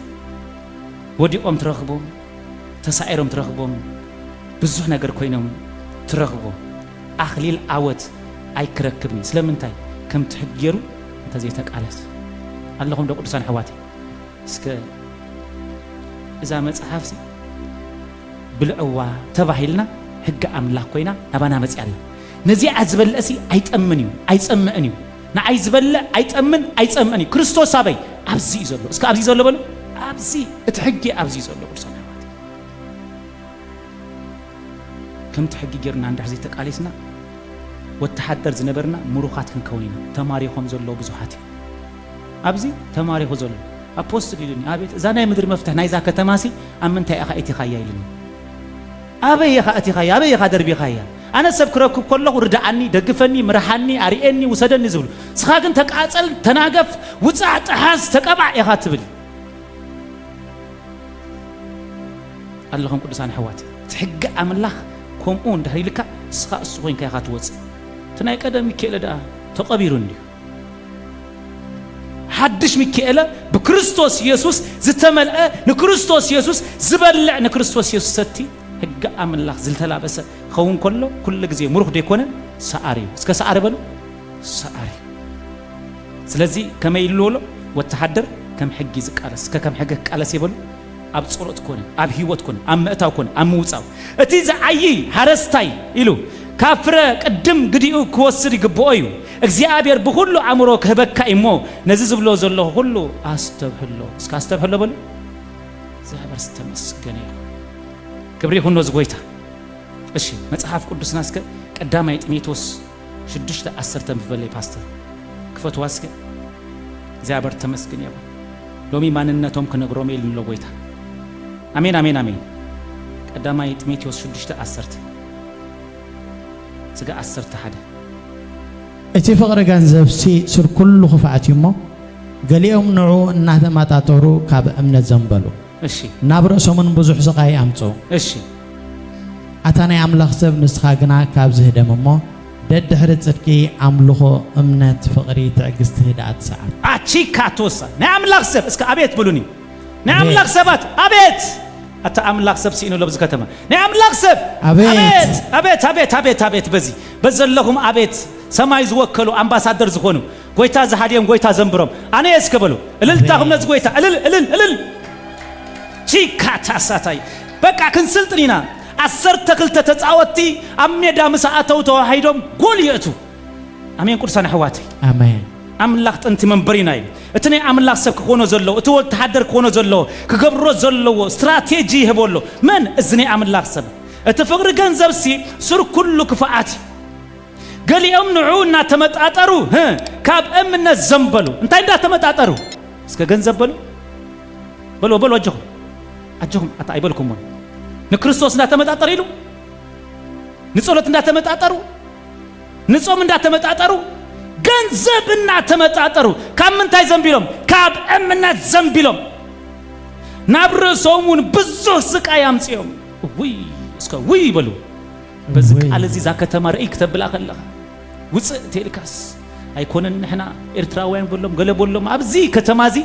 ወዲኦም ትረክቦም ተሳኢሮም ትረክቦም ብዙህ ነገር ኮይኖም ትረክቦም አክሊል ዓወት አይክረክብኒ ስለምንታይ ከም ትሕግ ገሩ እንተ ዘይተቃለስ አለኹም ደቁዱሳን አህዋቲ እስከ إذا مصحف سي بالعوا تباهلنا حق أملاك كوينا نبانا مصيالنا نزي أزبلأسي أيتأمنيو أيتأمنيو نا أيزبلأ أيتأمنيو كريستوس أبي أبزي زلو اسك أبزي زلو بلو أبزي اتحقي أبزي زلو برسالة كم تحقي جرنا عند حزي تقاليسنا والتحدر زنبرنا مروخات كونينا تماريخهم زلو بزوحاتي أبزي تماريخو زلو አፖስትል ይሉኝ አቤት ዛናይ ምድር መፍተህ ናይዛ ከተማሲ አምንታ ያኻይቲ ኻያ ይሉኝ አበይ ያኻይቲ ኻያ አበይ ያኻ ደርቢ ኻያ አነ ሰብክረኩ ኮለሁ ርዳዓኒ ደግፈኒ ምርሃኒ አሪኤኒ ወሰደኒ ዝብሉ ስኻ ግን ተቃጸል ተናገፍ ውጻዕ ጥሓስ ተቀባዕ ያኻ ትብል አላሁም ቅዱሳን አህዋቲ ትሕግ አምላኽ ከምኡ እንደህሪልካ ስኻ እሱ ኮይንካ ያኻ ትወጽ ትናይ ቀደም ይከለዳ ተቀቢሩ እንዲ حدش ميكائيل بكريستوس يسوع زتملأ نكريستوس يسوع زبلع نكريستوس يسوع ستي حق أملاك زلتلا بس خون كله كل جزء مروح ديكونه سعاري اسك سعاري بلو سعاري سلزي كما يلولو والتحدر كم حق يزقالس كم حق قالس يبلو اب صورت كونه اب هيوت كونه ام متاو كونه ام موصاو اتي زعي هرستاي يلو كافره قدم غديو كوسد يغبويو እግዚአብሔር በሁሉ አእምሮ ከበካ እሞ ነዚ ዝብሎ ዘሎ ሁሉ አስተብህሎ እስከ አስተብህሎ በሉ እግዚአብሔር ስተመስገነ ክብሪ ሁሉ ዝጎይታ እሺ መጽሐፍ ቅዱስና እስከ ቀዳማይ ጢሞቴዎስ 6:10 ተንበለይ ፓስተር ክፈቱ ዋስከ እግዚአብሔር ተመስገነ ይሁን ሎሚ ማንነቶም ከነግሮም ይልን ለጎይታ አሜን አሜን አሜን ቀዳማይ ጢሞቴዎስ 6:10 ስጋ 10 ሓደ እቲ ፍቅሪ ገንዘብ ስር ኩሉ ክፋዓት እሞ ገሊኦም ንዑ እናተማጣጠሩ ካብ እምነት ዘንበሉ እሺ ናብ ርእሶምን ብዙሕ ስቃይ ኣምፁ እሺ ኣታናይ ኣምላኽ ሰብ ንስኻ ግና ካብ ዝህደም እሞ ደድሕሪ ጽድቂ ኣምልኾ እምነት ፍቅሪ ትዕግስቲ ህድኣት ሰዓት አቺካቶሳ ናይ ኣምላኽ ሰብ እስከ አቤት ብሉኒ ናይ ኣምላኽ ሰባት አቤት አታ አምላኽ ሰብ ሲኑ ለብዝ ከተማ ናይ ኣምላኽ ሰብ አቤት አቤት አቤት አቤት አቤት በዘለኹም አቤት ሰማይ ዝወከሉ አምባሳደር ዝኾኑ ጎይታ ዘሃዲዮም ጎይታ ዘንብሮም አነ እስከበሉ እልልታኹም ነዝ ጎይታ እልል ቺካታሳታይ በቃ ክንስልጥኒና 12 ተጻወቲ አሜዳ መስአተው ተዋሂዶም ጎል የቱ አሜን ቁርሳን ሕዋቲ አሜን አምላኽ ጥንቲ መንበሪና ይል እትኔ አምላኽ ሰብ ከሆነ ዘሎ እትወል ተሐደር ከሆነ ዘሎ ከገብሮ ዘሎ ስትራቴጂ ይህቦሎ ምን እዝኔ አምላኽ ሰብ እትፍቅር ገንዘብ ስር ኩሉ ክፋዓት ገሊኦም ንዑና ተመጣጠሩ ካብ እምነት ዘንበሉ እንታይ እንዳተመጣጠሩ እስከ ገንዘብ በሉ አጀኹም አታይበልኩም ንክርስቶስ እንዳተመጣጠሩ ይሉ ንጾሎት እንዳተመጣጠሩ ንጾም እንዳተመጣጠሩ ገንዘብ እንዳተመጣጠሩ ካብ ምንታይ ዘንቢሎም ካብ እምነት ዘንቢሎም ናብ ርእሶምን ብዙሕ ስቃይ አምጽዮም እስከ በሉ በዚህ ቃል እዚ ዛከተማ ርኢክ ተብላ ከለኻ ውጽእ ቴልካስ አይኮነን ንሕና ኤርትራውያን በሎም ገለቦሎም አብዚ ከተማዚ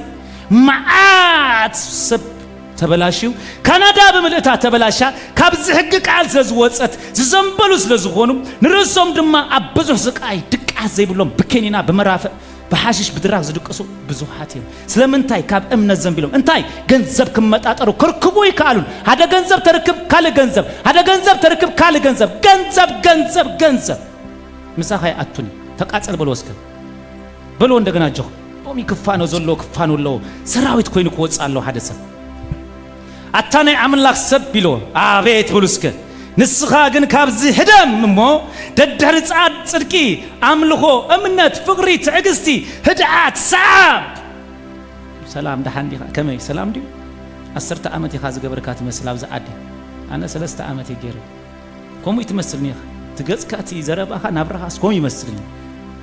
ማዓት ሰብ ተበላሽው ካናዳ በመልእታ ተበላሻ ካብዚ ሕግ ቃል ስለዝወጸት ዝዘንበሉ ስለዝኾኑ ንርእሶም ድማ አብዙሕ ስቃይ ድቃስ ዘይብሎም ብኬኒና በመራፈ በሐሽሽ ብድራግ ዝድቅሱ ብዙሓት እዮም ስለምንታይ ካብ እምነት ዘንቢሎም እንታይ ገንዘብ ክመጣጠሩ ክርክቡ ይካሉን ሓደ ገንዘብ ተርክብ ካለ ገንዘብ ሓደ ገንዘብ ተርክብ ካለ ገንዘብ ምሳኻይ አቱኒ ተቃጸል በሎ ወስከ በሎ እንደገና ጆ ኦሚ ክፋኖ ዘሎ ሰራዊት ኮይኑ ክወጻለው ሓደ ሰብ አታናይ አምላኽ ሰብ ቢሎ አቤት ብሉስከ ንስኻ ግን ካብዚ ህደም እሞ ደድሕሪ ጻድ ጽድቂ አምልኾ እምነት ፍቅሪ ትዕግስቲ ህድኣት ሰዓብ ሰላም ደሓን ዲኻ ከመይ ሰላም ዲዩ 10 ዓመት ኢኻ ዝገበርካ ትመስል ኣብዛ ዓዲ ኣነ 3 ዓመት ገይረ ከምኡ ትመስልኒ ኢኻ ትገጽካቲ ዘረባኻ ናብራኻስ ከምኡ ይመስልኒ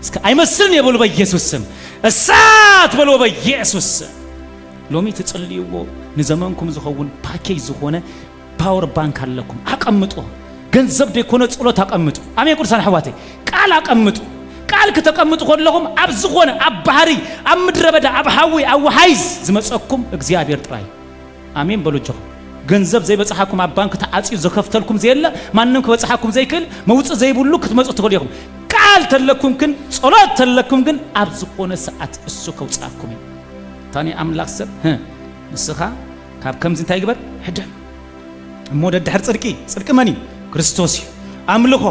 እስከ አይመስልኒ የብሉ በኢየሱስ ስም እሳት በሉ በኢየሱስ ሎሚ ትጽልይዎ ንዘመንኩም ዝኸውን ፓኬጅ ዝኾነ ፓወር ባንክ አለኩም አቀምጡ ገንዘብ ደኮነ ጸሎት አቀምጡ አሜን ቁርሳን ሕዋቴ ቃል አቀምጡ ቃል ከተቀምጡ ሁሉም አብዝኾነ አባህሪ አምድረበዳ አብሃዊ አውሃይዝ ዝመጸኩም እግዚአብሔር ጥራይ አሜን በሉጆ ገንዘብ ዘይበጽሐኩም ባንክ ተዓጽዩ ዘከፍተልኩም ዘይለ ማንንም ከበጽሐኩም ዘይክል መውጽ ዘይብሉ ክትመጹ ትፈልይኩም ቃል ተለኩም ግን ጸሎት ተለኩም ግን አብዝኾነ ሰዓት እሱ ከውጻኩም ታኒ አምላኽ ሰብ ንስኻ ካብ ከምዚ እንታይ ይግበር ሕደም ሞደ ድሕር ጽድቂ መኒ ክርስቶስ አምልኾ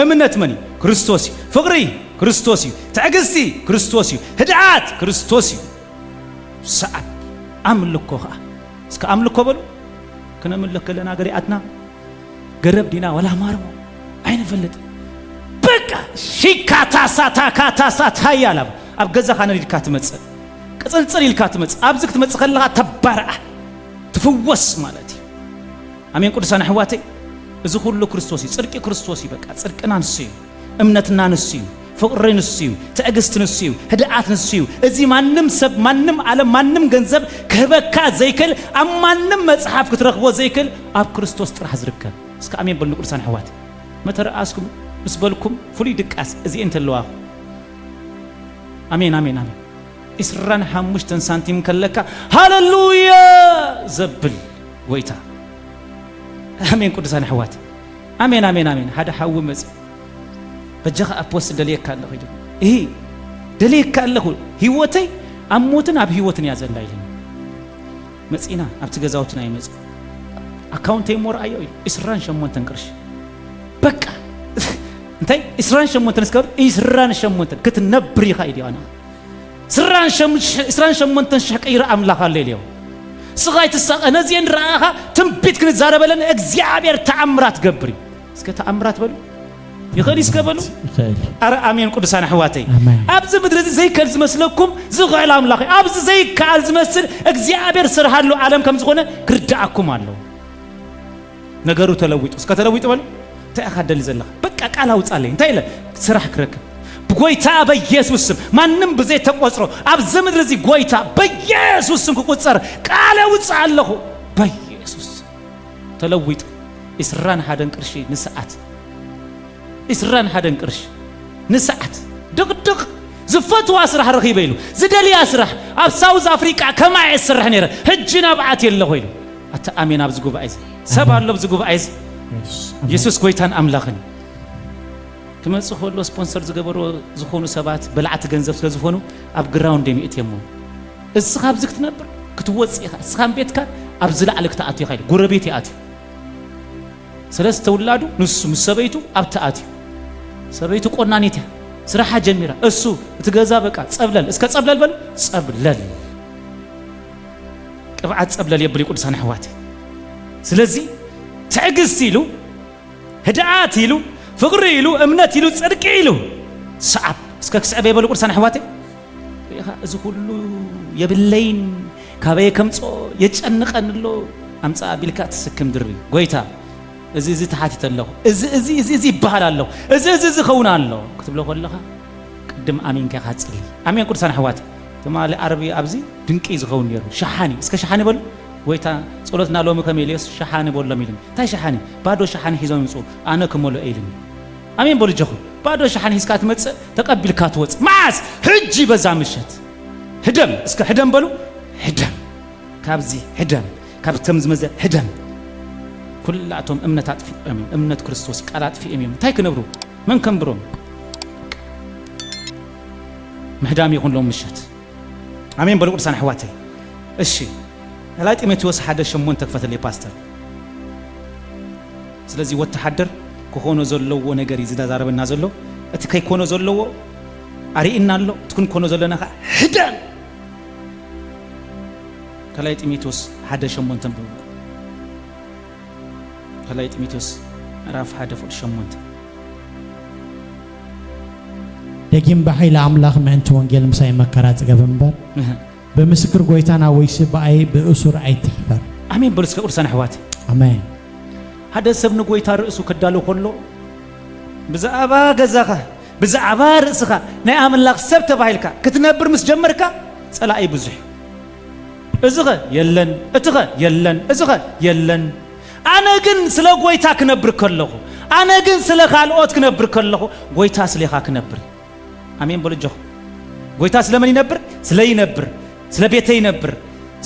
እምነት መኒ ክርስቶስ ፍቅሪ ክርስቶስ ትዕግስቲ ክርስቶስ ህድኣት ክርስቶስ ሰዓት አምልኮኻ እስከ አምልኮ በሉ ከነምልክ ለና ገሪአትና ገረብ ዲና ወላ ማርሞ አይነፈልጥ በቃ ሽካታሳታ ያላ አብ ገዛኻ ነሪድካ ትመጽእ ቅጽልጽል ይልካ ትመጽእ አብዝክ ትመጽእ ከለኻ ተባረአ ትፍወስ ማለት አሜን ቅዱሳን ሕዋቴ እዚ ሁሉ ክርስቶስ ጽድቂ ክርስቶስ በቃ ጽድቅና ንስዩ እምነትና ንስዩ ፍቅሪ ንስዩ ትዕግስት ንስዩ ህድኣት ንስዩ እዚ ማንም ሰብ ማንም ዓለም ማንም ገንዘብ ከበካ ዘይክል ኣብ ማንም መጽሐፍ ክትረኽቦ ዘይክል ኣብ ክርስቶስ ጥራሕ ዝርከብ እስከ አሜን በሉ ቅዱሳን ሕዋቴ መተረአስኩም ምስበልኩም ፍሉይ ድቃስ እዚ እንተለዋ አሜን አሜን አሜን እስራን 5 ሳንቲም ከለካ ሃሌሉያ ዘብል ወይታ አሜን ቅዱሳን ሕዋቴ አሜን አሜን አሜን ሓደ ሓዊ መጽ በጀኻ አፖስት ደልየካ ኣለኹ ደልየካ ኣለኹ ህይወተይ አሞትን ኣብ ህይወትን ያዘላ ይል መጽና ኣብ ትገዛውትና ይመጽ አካውንቴ ሞር አየው እስራን 8 ቅርሽ በቃ እንታይ እስራን ሸሞንተን እስከ እስራን ሸሞንተን ክትነብር ይኸይድ ያና እስራን ሸሞንተን ሸቀይራ አምላኽ አለ ይለው ስጋይ ተሳቀ ነዚህን ራኻ ትንቢት ክንዛረበለን እግዚአብሔር ተአምራት ገብሪ እስከ ተአምራት በሉ ይኸል ይስከበሉ አረ አሜን ቅዱሳን አሕዋተይ አብዝ ምድር ዘይከል ዝመስለኩም ዝኽእል አምላኽ አብዝ ዘይካል ዝመስል እግዚአብሔር ስርሃሉ ዓለም ከም ዝኾነ ክርዳአኩም አለው ነገሩ ተለውጡ እስከ ተለውጡ በሉ ተአኻደል ዘለኻ በቃ ቃል አውጻለኝ እንታይ ኢለ ስራሕ ክረክብ በጎይታ በኢየሱስ ስም ማንም በዘይ ተቆጽሮ አብዝ ምድር እዚ ጎይታ በኢየሱስ ስም ክቆጽር ቃል አውጻለሁ በኢየሱስ ተለውጡ እስራን ሐደን ቅርሺ ንሰዓት እስራን ሐደን ቅርሽ ንሰዓት ድቅድቅ ዝፈትዋ ስራሕ ረኺበ ኢሉ ዝደልያ ስራሕ ኣብ ሳውዝ አፍሪካ ከማይ ስራሕ ነይረ ሕጂና በዓት የለኹ ኢሉ ኣታ ኣሜን ኣብ ዝጉባኤ ሰብ ኣሎ ዝጉባኤ ኢየሱስ ጎይታን ኣምላኽን ክመጽእ ከሎ ስፖንሰር ዝገበሮ ዝኾኑ ሰባት በልዓት ገንዘብ ስለ ዝኾኑ ኣብ ግራውንድ የሚእትየሞ እስኻ ኣብዚ ክትነብር ክትወጽእ ኢኻ እስኻን ቤትካ ኣብ ዝላዕሊ ክትኣትዩ ኢኻ ኢሉ ጎረቤት ይኣትዩ ሰለስተ ውላዱ ንሱ ምስ ሰበይቱ ኣብ ተኣትዩ ሰበይቱ ቆናኒት ስራሓ ጀሚራ እሱ እትገዛ በቃ ጸብለል እስከ ጸብለል በል ጸብለል ቅብዓት ጸብለል የብል ቅዱሳን አሕዋተይ ስለዚህ ትዕግስት ኢሉ ህድኣት ኢሉ ፍቅሪ ኢሉ እምነት ኢሉ ጽድቅ ኢሉ ሰዓብ እስከ ክስዕብ የብል ቅዱሳን አሕዋተይ እዚ ሁሉ የብለይን ካበየ ከምጾ የጨንቀንሎ አምጻ ቢልካ ትስክም ድሪ ጎይታ እዚ ተሓቲተለኹ እዚ ይባሃላለሁ እዚ ኸውናለሁ ክትብሎ ከለኻ ቅድም አሜን ከኻ ጽሊ አሜን ቅዱሳን አሕዋተይ ተማለ ዓረቢ ኣብዚ ድንቂ ዝኸውን ነይሩ ሸሓኒ እስከ ሸሓኒ በሉ ጎይታ ጸሎትና ሎሚ ከመይልስ ሸሓኒ በሉ ለሚልን ታይ ሸሓኒ ባዶ ሸሓኒ ሒዞም ይምጹ ኣነ ክመሎ ኤልን አሜን በሉ ጀኹ ባዶ ሸሓኒ ሒዝካ ትመጽእ ተቀቢልካ ትወጽእ ማዓስ ሕጂ በዛ ምሸት ህደም እስከ ህደም በሉ ህደም ካብዚ ህደም ካብተም ዝመዘ ህደም كلاتهم امنات في امين امنات كريستوس قالات في امين تاي كنبرو من كنبرو مهدام يكون لهم مشت امين بلو قدسان احواتي እሺ لا تيموثيوس حدا شمون تكفت لي باستر ስለዚህ ወተሐደር ከሆነ ዘለው ነገር ይዝዳዛረብና ዘለው እትከይ ኮኖ ዘለው አሪኢናሎ ትኩን ኮኖ ዘለና ህደን ከላይ ጢሞቴዎስ حدا شمون ተንብሩ ከላይ ጢሞቴዎስ ምዕራፍ 1:8 ደጊም በኃይል አምላኽ ምእንቲ ወንጌል ምሳይ መከራ ጽገብንበር በምስክር ጎይታና ወይስ በአይ በእሱር አይትሕበር አሜን በሉስ ከቁርሳን አሕዋት አሜን ሓደ ሰብን ጎይታ ርእሱ ከዳለው ኮሎ ብዛዕባ ገዛኻ ብዛዕባ ርእስኻ ናይ አምላኽ ሰብ ተባሂልካ ክትነብር ምስ ጀመርካ ጸላኢ ብዙሕ እዝኸ የለን እትኸ የለን እዝኸ የለን أنا جن سلا قويتا كنبر كله أنا جن سلا خالقات كنبر كله قويتا سلا خا كنبر أمين بقول جه قويتا سلا من ينبر سلا ينبر سلا بيته ينبر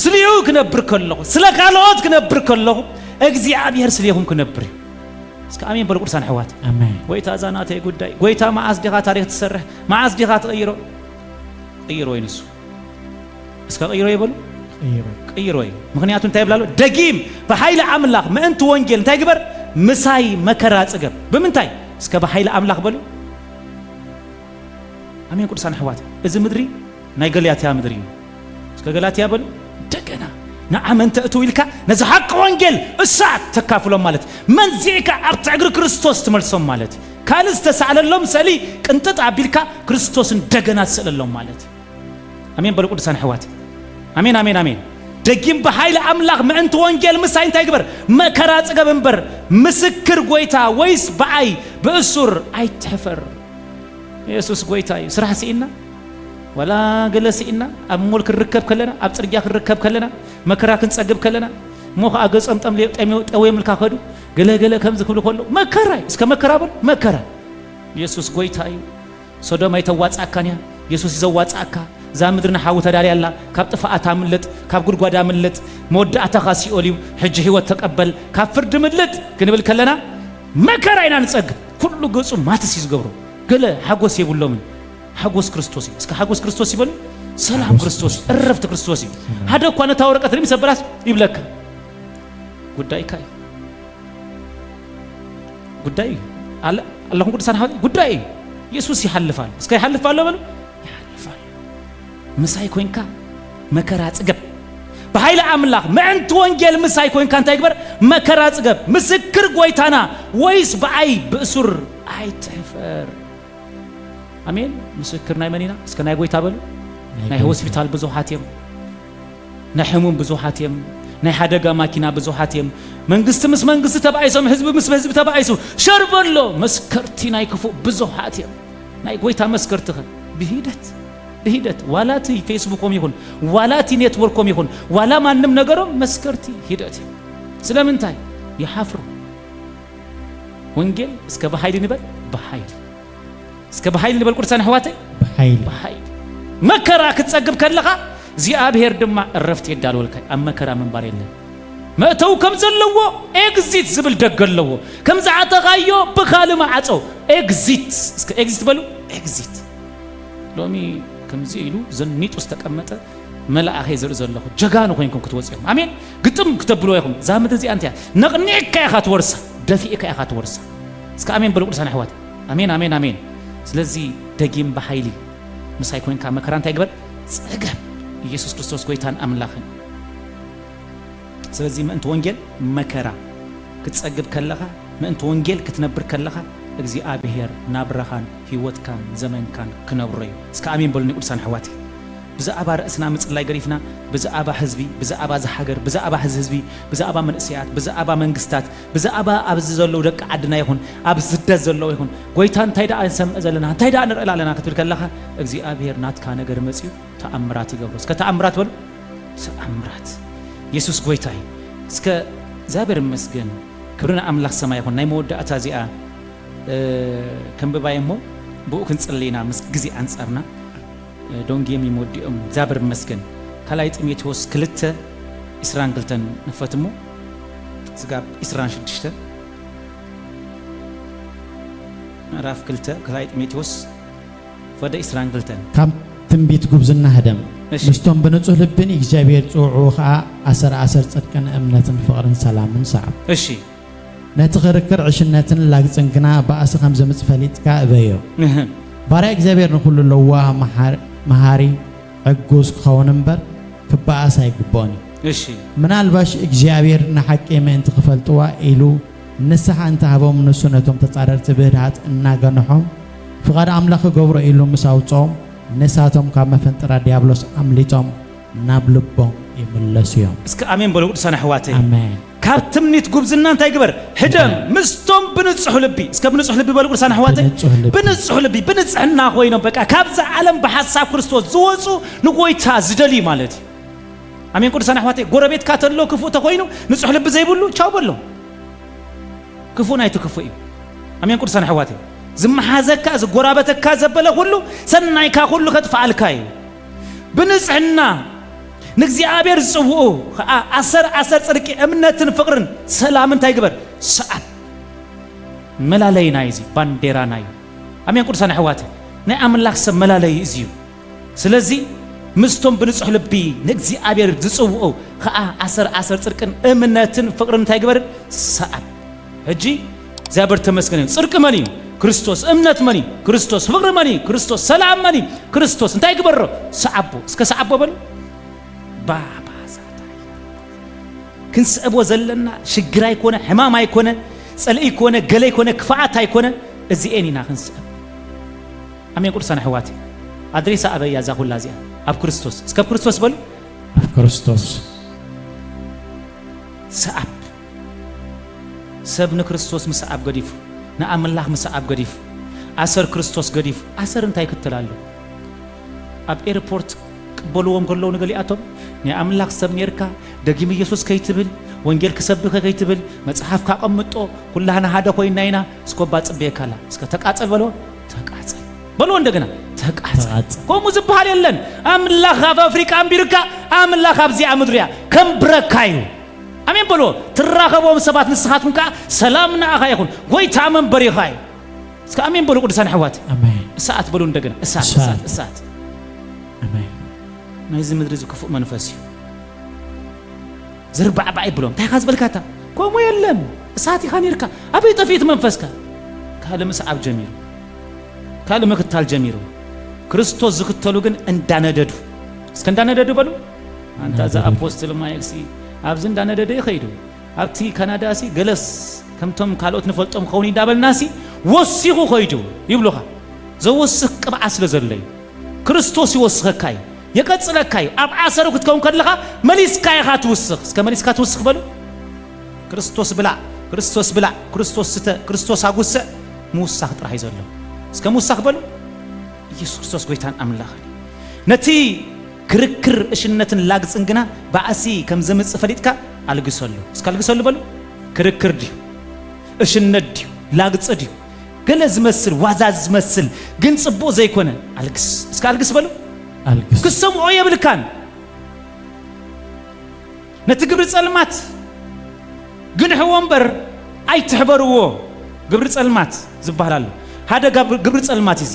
سلا يو كنبر كله سلا خالقات كنبر كله أجزي عبير سليهم كنبر أمين بقول قرصان حوات أمين قويتا زانات يقول داي قويتا مع أصدقاء تاريخ تسرح مع أصدقاء غيرو ينسو بس غيرو يبلو قيروي مخنياتون تايبلالو دقيم بحيل املاح ما انت وانجيل انت يقبر مساي مكرا صقب بمنتاي اسك بحيل املاح بلو امين قدسان حوات اذ مدري ناي غلياتيا مدري اسك غلياتيا بلو دقنا نعم انت اتو يلكا نز حق وانجيل اسات تكافلو مالت من زيكا ابت اجر كريستوس تملسوم مالت كالس تساللهم سلي قنطط ابيلكا كريستوسن دغنا تساللهم مالت امين بلو قدسان حوات امين امين امين دقيم بحيل املاح ما انت وانجيل مساي انت يكبر مكرا صقبنبر مسكر قويتا ويس باي باسر اي تحفر يسوس قويتا سرح سينا ولا جلسينا امول كركب كلنا اب صرجا كركب كلنا مكرا كنصقب كلنا موخ اغصمطم طوي ملكا خدو ገለገለ ከምዝ ክብሉ ኮሎ መከራ እስከ መከራ በል መከራ ኢየሱስ ጎይታዩ ሶዶም አይተዋጻካንያ ኢየሱስ ይዘዋጻካ ዛምድርና ሓው ተዳልያላ ካብ ጥፋአታ ምልጥ ካብ ጉድጓዳ ምልጥ መወዳእታ ኻሲኦሊው ሕጂ ህይወት ተቀበል ካብ ፍርድ ምልጥ ክንብል ከለና መከራ ኢና ንጸግ ኩሉ ገጹ ማትስ ይዝገብሩ ገለ ሓጎስ ይብሎምን ሓጎስ ክርስቶስ እስከ ሓጎስ ክርስቶስ ይበል ሰላም ክርስቶስ እረፍት ክርስቶስ ሓደ እኮ ነታ ወረቀት ለምን ሰበራስ ይብለካ ጉዳይ ካይ ጉዳይ اللهم قدسان حواتي قدائي يسوس يحلفال اسكا يحلفال له بلو يحلفال مساي كوينكا مكرات اقب بحيل أملاك ما أنت وانجيل مساي كوين كان تكبر مكرات اقب مسكر قويتانا ويس بعي بأسر أي تحفر أمين مسكر ناي منينا اسكا ناي قويتا بلو ناي هوسبيتال بزوحاتيم ناي حموم بزوحاتيم ناي حدقا ماكينا بزوحاتيم منقست تبعيسو حزب حزب تبعيسو شربلو مسكرتي ناي كفو بزوحاتيم ناي قويتا مسكرتخ بهيدت ولا تي فيسبوكم يكون ولا تي نتوركم يكون ولا ما نم نجرم مسكرتي هيدتي سلامنتاي يحافروا وانجيل اسكا بحايل نبل اسكا بحايل نبل قرصان حواتي بحايل مكرا كتصقب كلخا زي ابهر دما الرفت يدالو لكاي ام مكرا من بار يلن متو كم زلو اكزيت زبل دغلو كم زعتغايو بخالما عصو اكزيت اسكا اكزيت بلو اكزيت لومي كم زيلو زنيت واستقمطه ملأ خيزر زلخو جغانو كوينكم كتوصيهم امين ግጥም كتبلو يكم زامت زي انت نقنيك يا خات ورث دفيك يا خات ورث اسكا امين بلو قرصان حوات امين ስለዚህ ደጊም በኃይሊ مساي كوين كا مكران تايغبر صغب ኢየሱስ ክርስቶስ ጎይታን አምላኽን ስለዚህ ምንት ወንጌል መከራ ክትጸግብ ከለኻ ምንት ወንጌል ክትነብር ከለኻ እግዚአብሔር ናብራኻን ህይወትካን ዘመንካን ክነብረዩ እስከ አሜን በሉኒ ቅዱሳን ሐዋቲ ብዛዕባ ርእስና ምጽላይ ገሪፍና ብዛዕባ ህዝቢ ብዛዕባ ዘሐገር ብዛዕባ ህዝቢ ብዛዕባ መንእስያት ብዛዕባ መንግስታት ብዛዕባ አብዝ ዘለው ደቅ ዓድና ይሁን አብዝ ደዝ ዘለው ይሁን ጎይታን ታይዳ አንሰም ዘለና ታይዳ ንርአላለና ክትብል ከለኻ እግዚአብሔር ናትካ ነገር መጽዩ ተአምራት ይገብሩ እስከ ተአምራት በሉ ተአምራት ኢየሱስ ጎይታይ እስከ እግዚአብሔር ይመስገን ክብርና አምላክ ሰማይ ይሁን ናይ መወዳእታ ዚአ ከምበባይሞ በኡክን ጽሌና ምስ ጊዜ አንጻርና ዶንጌ የሚሞዲኦም እግዚአብሔር ይመስገን ከላይ ጢሞቴዎስ ክልተ እስራን ግልተን ነፈትሞ ዝጋብ እስራን ሽድሽተ ምዕራፍ ክልተ ከላይ ጢሞቴዎስ ወደ እስራን ግልተን ከም ትንቢት ጉብዝና ህደም ምስቶም በንጹህ ልብን እግዚአብሔር ጽውዑ ኸአ አሰር ጽድቅን እምነትን ፍቅርን ሰላምን ሰዓብ እሺ ነትኽርክር ዕሽነትን ላግጽንግና በአስ ከም ዘምጽፈሊጥካ እበዮ ባሪያ እግዚአብሔር ንኹሉ ለዋ መሃሪ ዕጉስ ክኸውን እምበር ክበኣስ ኣይግባእን እሺ ምናልባሽ እግዚአብሔር ንሓቂ ምእንቲ ክፈልጥዋ ኢሉ ንስሓ እንተሃቦም ንሱ ነቶም ተጻረርቲ ብህድሃት እናገንሖም ፍቓድ ኣምላኽ ገብሮ ኢሉ ምስ ኣውፅኦም ንሳቶም ካብ መፈንጥራ ዲያብሎስ ኣምሊጦም ናብ ልቦም ይምለሱ እዮም እስከ አሜን በሉ ቅዱሳን አሕዋተይ አሜን ካብ ትምኒት ጉብዝና እንታይ ግበር ህደም ምስቶም ብንጹህ ልቢ እስከ ብንጹህ ልቢ በሉ ቅዱሳን አሕዋተይ ብንጹህ ልቢ ብንጽህና ኮይኖም በቃ ካብዛ ዓለም በሐሳብ ክርስቶስ ዝወጹ ንጎይታ ዝደሊ ማለት አሜን ቅዱሳን አሕዋተይ ጎረቤትካ ተሎ ክፉ ተኮይኑ ንጹህ ልቢ ዘይብሉ ቻው በሎ ክፉ ናይቱ ክፉ እዩ አሜን ቅዱሳን አሕዋተይ ዝመሓዘካ ዝጎራበተካ ዘበለ ሁሉ ሰናይካ ሁሉ ከጥፋልካይ ብንጽህና ንግዚአብሔር ጽውኡ አሰር ጽድቅ እምነትን ፍቅርን ሰላምን ታይግበር ሰዓት መላለይ ናይዚ ባንዴራ ናይ አሜን ቅዱሳን አሕዋተይ ናይ አምላክ ሰብ መላለይ እዚዩ ስለዚህ ምስቶም ብንጹህ ልቢ ንግዚአብሔር ዝጽውኡ አሰር ጽድቅን እምነትን ፍቅርን ታይግበር ሰዓት እጂ እግዚአብሔር ተመስገን ጽድቅ መኒ ክርስቶስ እምነት መኒ ክርስቶስ ፍቅር መኒ ክርስቶስ ሰላም መኒ ክርስቶስ እንታይ ግበሮ ሰዓቦ እስከ ሰዓቦ በሉ ባባ ሳታይ ክንስእቦ ዘለና ሽግር አይኮነ ሕማም አይኮነ ጸልኢ ኮነ ገለይ ኮነ ክፋዓት አይኮነ እዚኤኒና ክንስእብ አሜን ቅዱሳን አሕዋተይ አድሬሳ አበያ ዛኹላ ዚአ አብ ክርስቶስ እስከ ክርስቶስ በሉ አብ ክርስቶስ ሰዓብ ሰብነ ክርስቶስ መስዓብ ገዲፉ ንአምላኽ መስዓብ ገዲፉ አሰር ክርስቶስ ገዲፉ አሰር እንታይ ክትላሉ አብ ኤርፖርት ቅበልዎም ከለው ንገሊአቶም ንአምላኽ ሰብ ኔርካ ደጊም ኢየሱስ ከይትብል ወንጌል ክሰብከ ከይትብል መጽሐፍ ካቀምጦ ኩላህና ሃደ ኮይናይና እስኮባ ጽቤካላ እስከ ተቃጸል በሎ ተቃጸል በሎ እንደገና ተቃጸል ቆሙ ዝባል የለን አምላኽ አፍ አፍሪካ አምቢርካ አምላኽ አብዚያ ምድሪያ ከምብረካዩ አሜን በሎ ትራኸቦም ሰባት ንስኻትኩም ካ ሰላምና አኻ ይኹን ጎይታ መንበር ይኻይ እስከ አሜን በሎ ቅዱሳን አሕዋተይ አሜን እሳት በሎ እንደገና እሳት አሜን ናይዚ ምድሪ ዝክፉእ መንፈስ እዩ ዝርባዕባዕ ይብሎም እንታይ ካ ዝበልካታ ከምኡ የለን እሳት ኢኻ ነርካ ኣበይ ጠፊት መንፈስካ ካለ መስዓብ ጀሚሩ ካለ መክታል ጀሚሩ ክርስቶስ ዝክተሉ ግን እንዳነደዱ እስከ እንዳነደዱ በሉ አንተ ዛ አፖስትል ማይክሲ አብዝ እንዳነደደ ይኸይዱ አብቲ ካናዳሲ ገለስ ከምቶም ካልኦት ንፈልጦም ኸውኒ ዳበልናሲ ወሲኹ ኸይዱ ይብሉኻ ዘወስኽ ቅብዓ ስለ ዘለዩ ክርስቶስ ይወስኸካይ የቀጽለካይ አብ ዓሰሩ ክትከውን ከለኻ መሊስካ ኢኻ ትውስኽ እስከ መሊስካ ትውስኽ በሉ ክርስቶስ ብላ ክርስቶስ ብላ ክርስቶስ ስተ ክርስቶስ አጉሰ ሙሳኽ ጥራሕ ይዘሎ እስከ ሙሳኽ በሉ ኢየሱስ ክርስቶስ ጎይታን አምላኽ ነቲ ክርክር እሽነትን ላግጽንግና ባዓሲ ከም ዘምጽ ፈሊጥካ አልግሰሉ እስከ አልግሰሉ በሉ ክርክር ዲዩ እሽነት ዲዩ ላግጽ ዲዩ ገለ ዝመስል ዋዛ ዝመስል ግን ጽቦ ዘይኮነ አልግስ እስከ አልግስ በሉ አልግስ ክሰምዖ የብልካን ነቲ ግብሪ ጸልማት ግን ወንበር አይትሕበርዎ ግብሪ ጸልማት ዝባላሉ ሃደ ግብሪ ጸልማት እዚ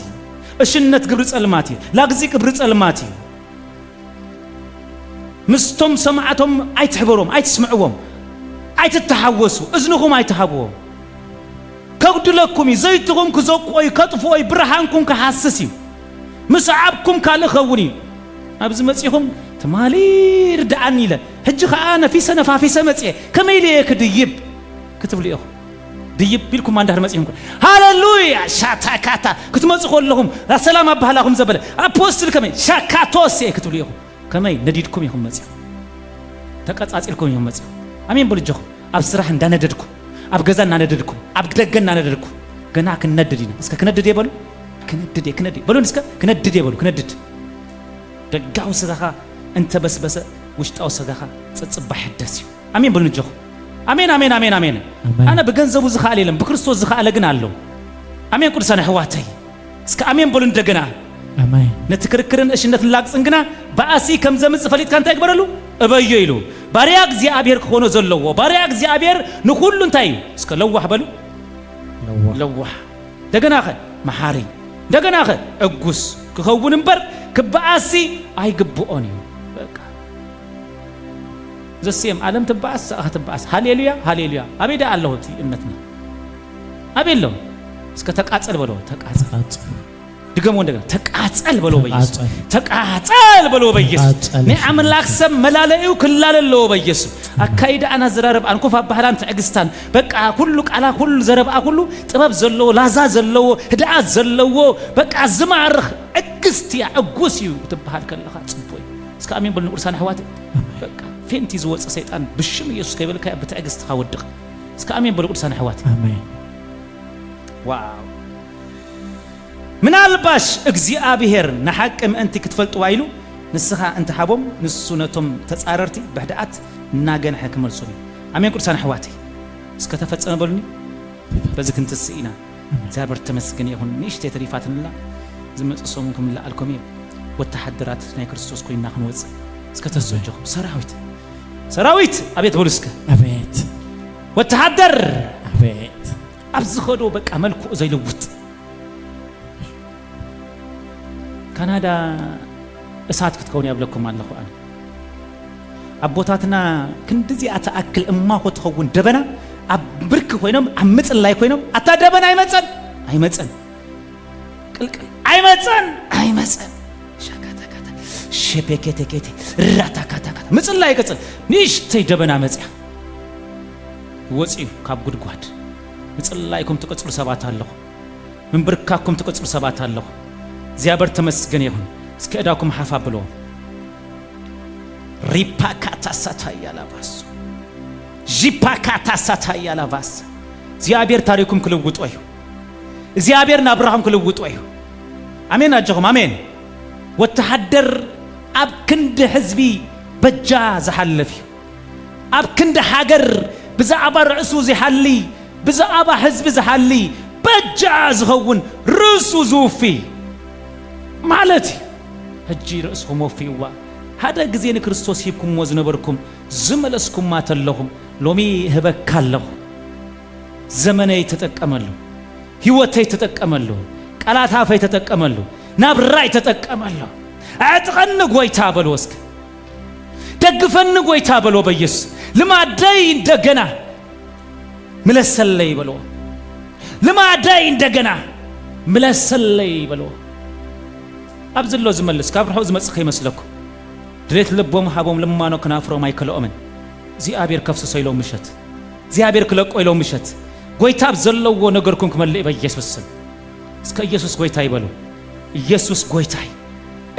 እሽነት ግብሪ ጸልማት ላግዚ ግብሪ ጸልማት ምስቶም ሰማዓቶም አይትሕበሮም አይትስምዕዎም አይትተሐወሱ እዝንኹም አይትሃብዎም ከጉድለኩም ዘይትኩም ክዘቆይ ከጥፎይ ብርሃንኩም ከሐስስ ምስዓብኩም ካልኸውኒ ኣብዚ መጽኹም ተማሊር ዳዓኒ ኢለ ሕጂ ኸዓ ነፊሰ ነፋፊሰ መጽየ ከመይለ ክድይብ ክትብሉ ኢኹ ድይብ ቢልኩም አንዳር መጽኹም ሃሌሉያ ሻታካታ ክትመጽኹ ኣለኹም ሰላም አባህላኹም ዘበለ አፖስትል ከመይ ሻካቶስ ክትብሉ ኢኹ ከመይ ነዲድኩም ኢኹም መጽኹ ተቀጻጽልኩም ኢኹም መጽኹ አሜን በልጆኹ ኣብ ስራሕ እንዳነደድኩም ኣብ ገዛ እንዳነደድኩም ኣብ ደገ እንዳነደድኩም ገና ክነድድና እስከ ክነድድ ይበሉ ክነድድ በሉ እስከ ክነድድ ይበሉ ክነድድ ደጋው ስጋኻ እንተ በስበሰ ውሽጣው ስጋኻ ጽጽባ ሕደስ አሜን በልጆኹ አሜን አሜን አሜን አሜን አና በገንዘቡ ዝኻለ የለም በክርስቶስ ዝኻለ ግን አለው አሜን ቅዱሳን ሕዋተይ እስከ አሜን በሉ እንደገና አሜን ነትክርክርን እሽነትን ላግጽንግና ባዓሲ ከም ዘምጽ ፈሊጥ ካንተ ይግበረሉ እበየ ይሉ ባሪያ እግዚአብሔር ከሆነ ዘለዎ ባሪያ እግዚአብሔር ንሁሉ እንታይ እስከ ለዋህ በሉ ለዋህ ደገና ኸ መሐሪ ደገና ኸ እጉስ ከኸውን እንበር ክባዓሲ አይግብኦን በቃ ዘሴም ዓለም ትባዓስ አትባዓስ ሃሌሉያ ሃሌሉያ አቤዳ አለሁት እምነትና አቤለው እስከ ተቃጸል በለው ተቃጸል ድገሞ እንደገና ተቃጸል በለው በኢየሱስ ተቃጸል በለው በኢየሱስ ንአምላክ ሰብ መላለዩ ክላለለው በኢየሱስ አካይዳ አና ዘራረብ አንኮፋ ባህላን ተዕግስታን በቃ ሁሉ ቃላ ሁሉ ዘረብአ ሁሉ ጥበብ ዘለው ላዛ ዘለው ህዳአ ዘለው በቃ ዝማርኽ እግስቲያ እጉስዩ ትባሃል ከለኻ ጽቦይ እስከ አሜን በሉ ቅዱሳን ሕዋት በቃ ፌንቲ ዝወጽ ሰይጣን ብሽም ኢየሱስ ከይበልካ በተዕግስት ካወድቕ እስከ አሜን በሉ ቅዱሳን ሕዋት አሜን ዋው ምናልባሽ እግዚአብሔር ንሐቅም እንቲ ክትፈልጡ ዋይሉ ንስኻ እንተ ሓቦም ንሱነቶም ተጻረርቲ በህዳአት እናገን ሕክመልሱኒ አሜን ቅዱሳን ሕዋት እስከ ተፈጸመ በሉኒ በዚ ክንትስኢና እግዚአብሔር ተመስገን ይሁን ንሽተ ተሪፋትንላ ዝመጽሶምኩም ለአልኮም ወተሐደራት ናይ ክርስቶስ ኮይና ክንወጽ እስከ ተዘጀኹ ሰራዊት አቤት በሉ እስከ አቤት ወተሐደር አቤት አብዝኸዶ በቃ መልኩ ዘይልውጥ ካናዳ እሳት ክትከውን ያብለኩም አለኹ አነ አቦታትና ክንድዚ አተአክል እማሆ ተኸውን ደበና አብርክ ኮይኖም አምጽን ላይ ኮይኖም አታ ደበና አይመጸን ቅልቅል አይመጸን ሻካታካታ ሸበከተከተ ራታካታካታ ምጽን ላይ ቅጽል ንሽተይ ደበና መጽያ ወጽዩ ካብ ጉድጓድ ምጽን ላይኩም ተቀጽሉ ሰባት አለኹ ምንብርካኩም ተቀጽሉ ሰባት አለኹ እግዚአብሔር ተመስገን ይሁን እስከ እዳኩም ሐፋ ብሎ ሪፓካታ ሳታያላባስ ጂፓካታ ሳታያላባስ እግዚአብሔር ታሪኩም ክልውጥ ወይ እግዚአብሔር ናብራሃም ክልውጥ ወይ አሜን አጀኹም አሜን ወተሐደር አብ ክንድ ህዝቢ በጃ ዘሐለፊ አብ ክንድ ሀገር ብዛዕባ ርእሱ ዝሐሊ ብዛዕባ ህዝቢ ዝሐሊ በጃ ዝኸውን ርእሱ ዙፊ ማለት ህጂ ርእስኩም ወፊዋ ሃደ ጊዜ ንክርስቶስ ሂብኩም ወዝነበርኩም ዝመለስኩም ማተለኹም ሎሚ ህበካለሁ ዘመነይ ተጠቀመሉ ህይወተይ ተጠቀመሉ ቃላታፈይ ተጠቀመሉ ናብራይ ተጠቀመሉ አጥቀን ጎይታ በሉ ወስከ ደግፈን ጎይታ በሉ በኢየሱስ ልማደይ እንደገና ምለሰለይ በሉ ልማዳይ እንደገና ምለሰለይ በሎ አብዝሎ ዝመልስ ካብርሖ ዝመጽኸ ይመስለኩ ድሬት ልቦም ሐቦም ለማኖ ከናፍሮ ማይከለኦምን እግዚአብሔር ከፍሰሰ ይለው ምሸት እግዚአብሔር ክለቆ ይለው ምሸት ጎይታ አብዘለዎ ነገርኩም ከመለይ በኢየሱስ ስም እስከ ኢየሱስ ጎይታ ይበሉ ኢየሱስ ጎይታይ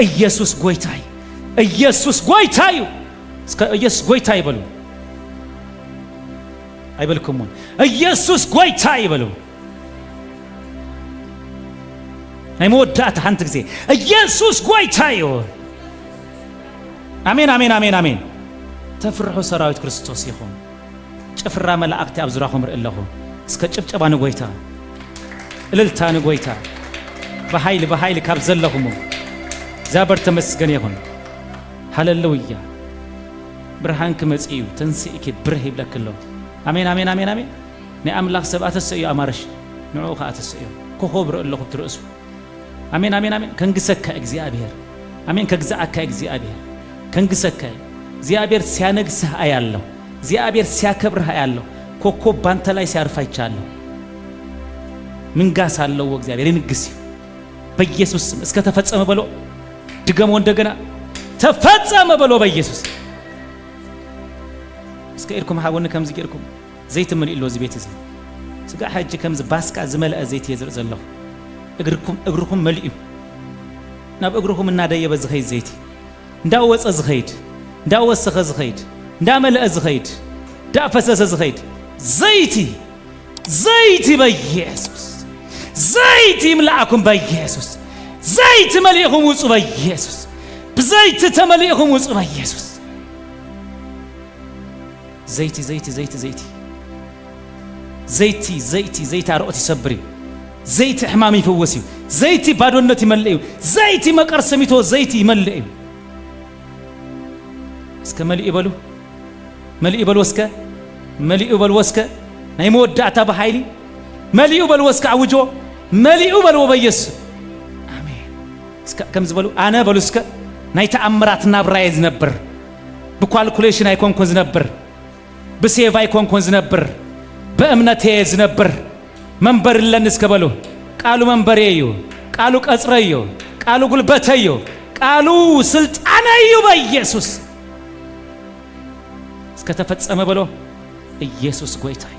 ኢየሱስ ጎይታይ ኢየሱስ ጎይታዩ እስከ ኢየሱስ ጎይታ ይበሉ አይበልኩም ኢየሱስ ጎይታ ይበሉ አይሞዳት አንተ ጊዜ ኢየሱስ ጎይታዩ አሜን አሜን አሜን አሜን ተፍርሑ ሰራዊት ክርስቶስ ይኹን ጭፍራ መላእክት አብዝራኹም ርኢለኹ እስከ ጭብጨባ ንጎይታ እልልታ ንጎይታ በኃይል ካብ ዘለኹም ዛበር ተመስገን ይኹን ሃሌሉያ ብርሃን ክመጽዩ ተንስኢኪ ብርህ ይብለክሎ አሜን አሜን አሜን አሜን ንአምላኽ ሰብአተ ሰዩ አማርሽ ንዑ ኻተሰዩ ኮኾብ ርኢለኹ ትርእሱ አሜን አሜን አሜን ከንግሰካ እግዚአብሔር አሜን ከግዛአካ እግዚአብሔር ከንግሰካ እግዚአብሔር ሲያነግስህ አያለሁ እግዚአብሔር ሲያከብርህ አያለሁ ኮኮብ ባንተ ላይ ሲያርፍ አይቻለሁ ምንጋስ አለው እግዚአብሔር ይንግስ በኢየሱስ ስም እስከ ተፈጸመ በሎ ድገሞ እንደገና ተፈጸመ በሎ በኢየሱስ እስከ ኢርኩም ሐወን ከምዝ ጌርኩም ዘይት ምን ኢሎ ዚ ቤት እዚ ስጋ ሐጅ ከምዝ ባስቃ ዝመለአ ዘይት የዝር ዘለው እግርኩም መልኡ ናብ እግርኩም እናደየ በዝኸይ ዘይት እንዳወፀ ዝኸይድ እንዳወሰኸ ዝኸይድ እንዳመለአ ዝኸይድ ዳፈሰሰ ዝኸይድ ዘይቲ በኢየሱስ ዘይት ይምላአኩም በኢየሱስ ዘይት መልኢኹም ውጹ በኢየሱስ በዘይት ተመልኢኹም ውጹ በኢየሱስ ዘይቲ አርኦት ይሰብር ዘይቲ ሕማም ይፈወስ ዘይቲ ባዶነት ይመልእ ዘይቲ መቀርሰሚቶ ዘይቲ ይመልእ እስከ መልኢ በሉ ወስከ ናይ መወዳእታ በኃይሊ መልኡ በሉ ወስከ አውጆ መልኡ በሉ በኢየሱስ አሜን እስከ ከምዝ በሉ አነ በሉ እስከ ናይ ተአምራትና ብራይ ዝነብር በኳልኩሌሽን አይኮንኮን ዝነብር በሴቭ አይኮንኮን ዝነብር በእምነት ዝነብር መንበር ለንስ ከበሉ ቃሉ መንበሬዩ ቃሉ ቀጽረዩ ቃሉ ጉልበተዩ ቃሉ ስልጣነዩ በኢየሱስ እስከ ተፈጸመ በሎ ኢየሱስ ጎይታይ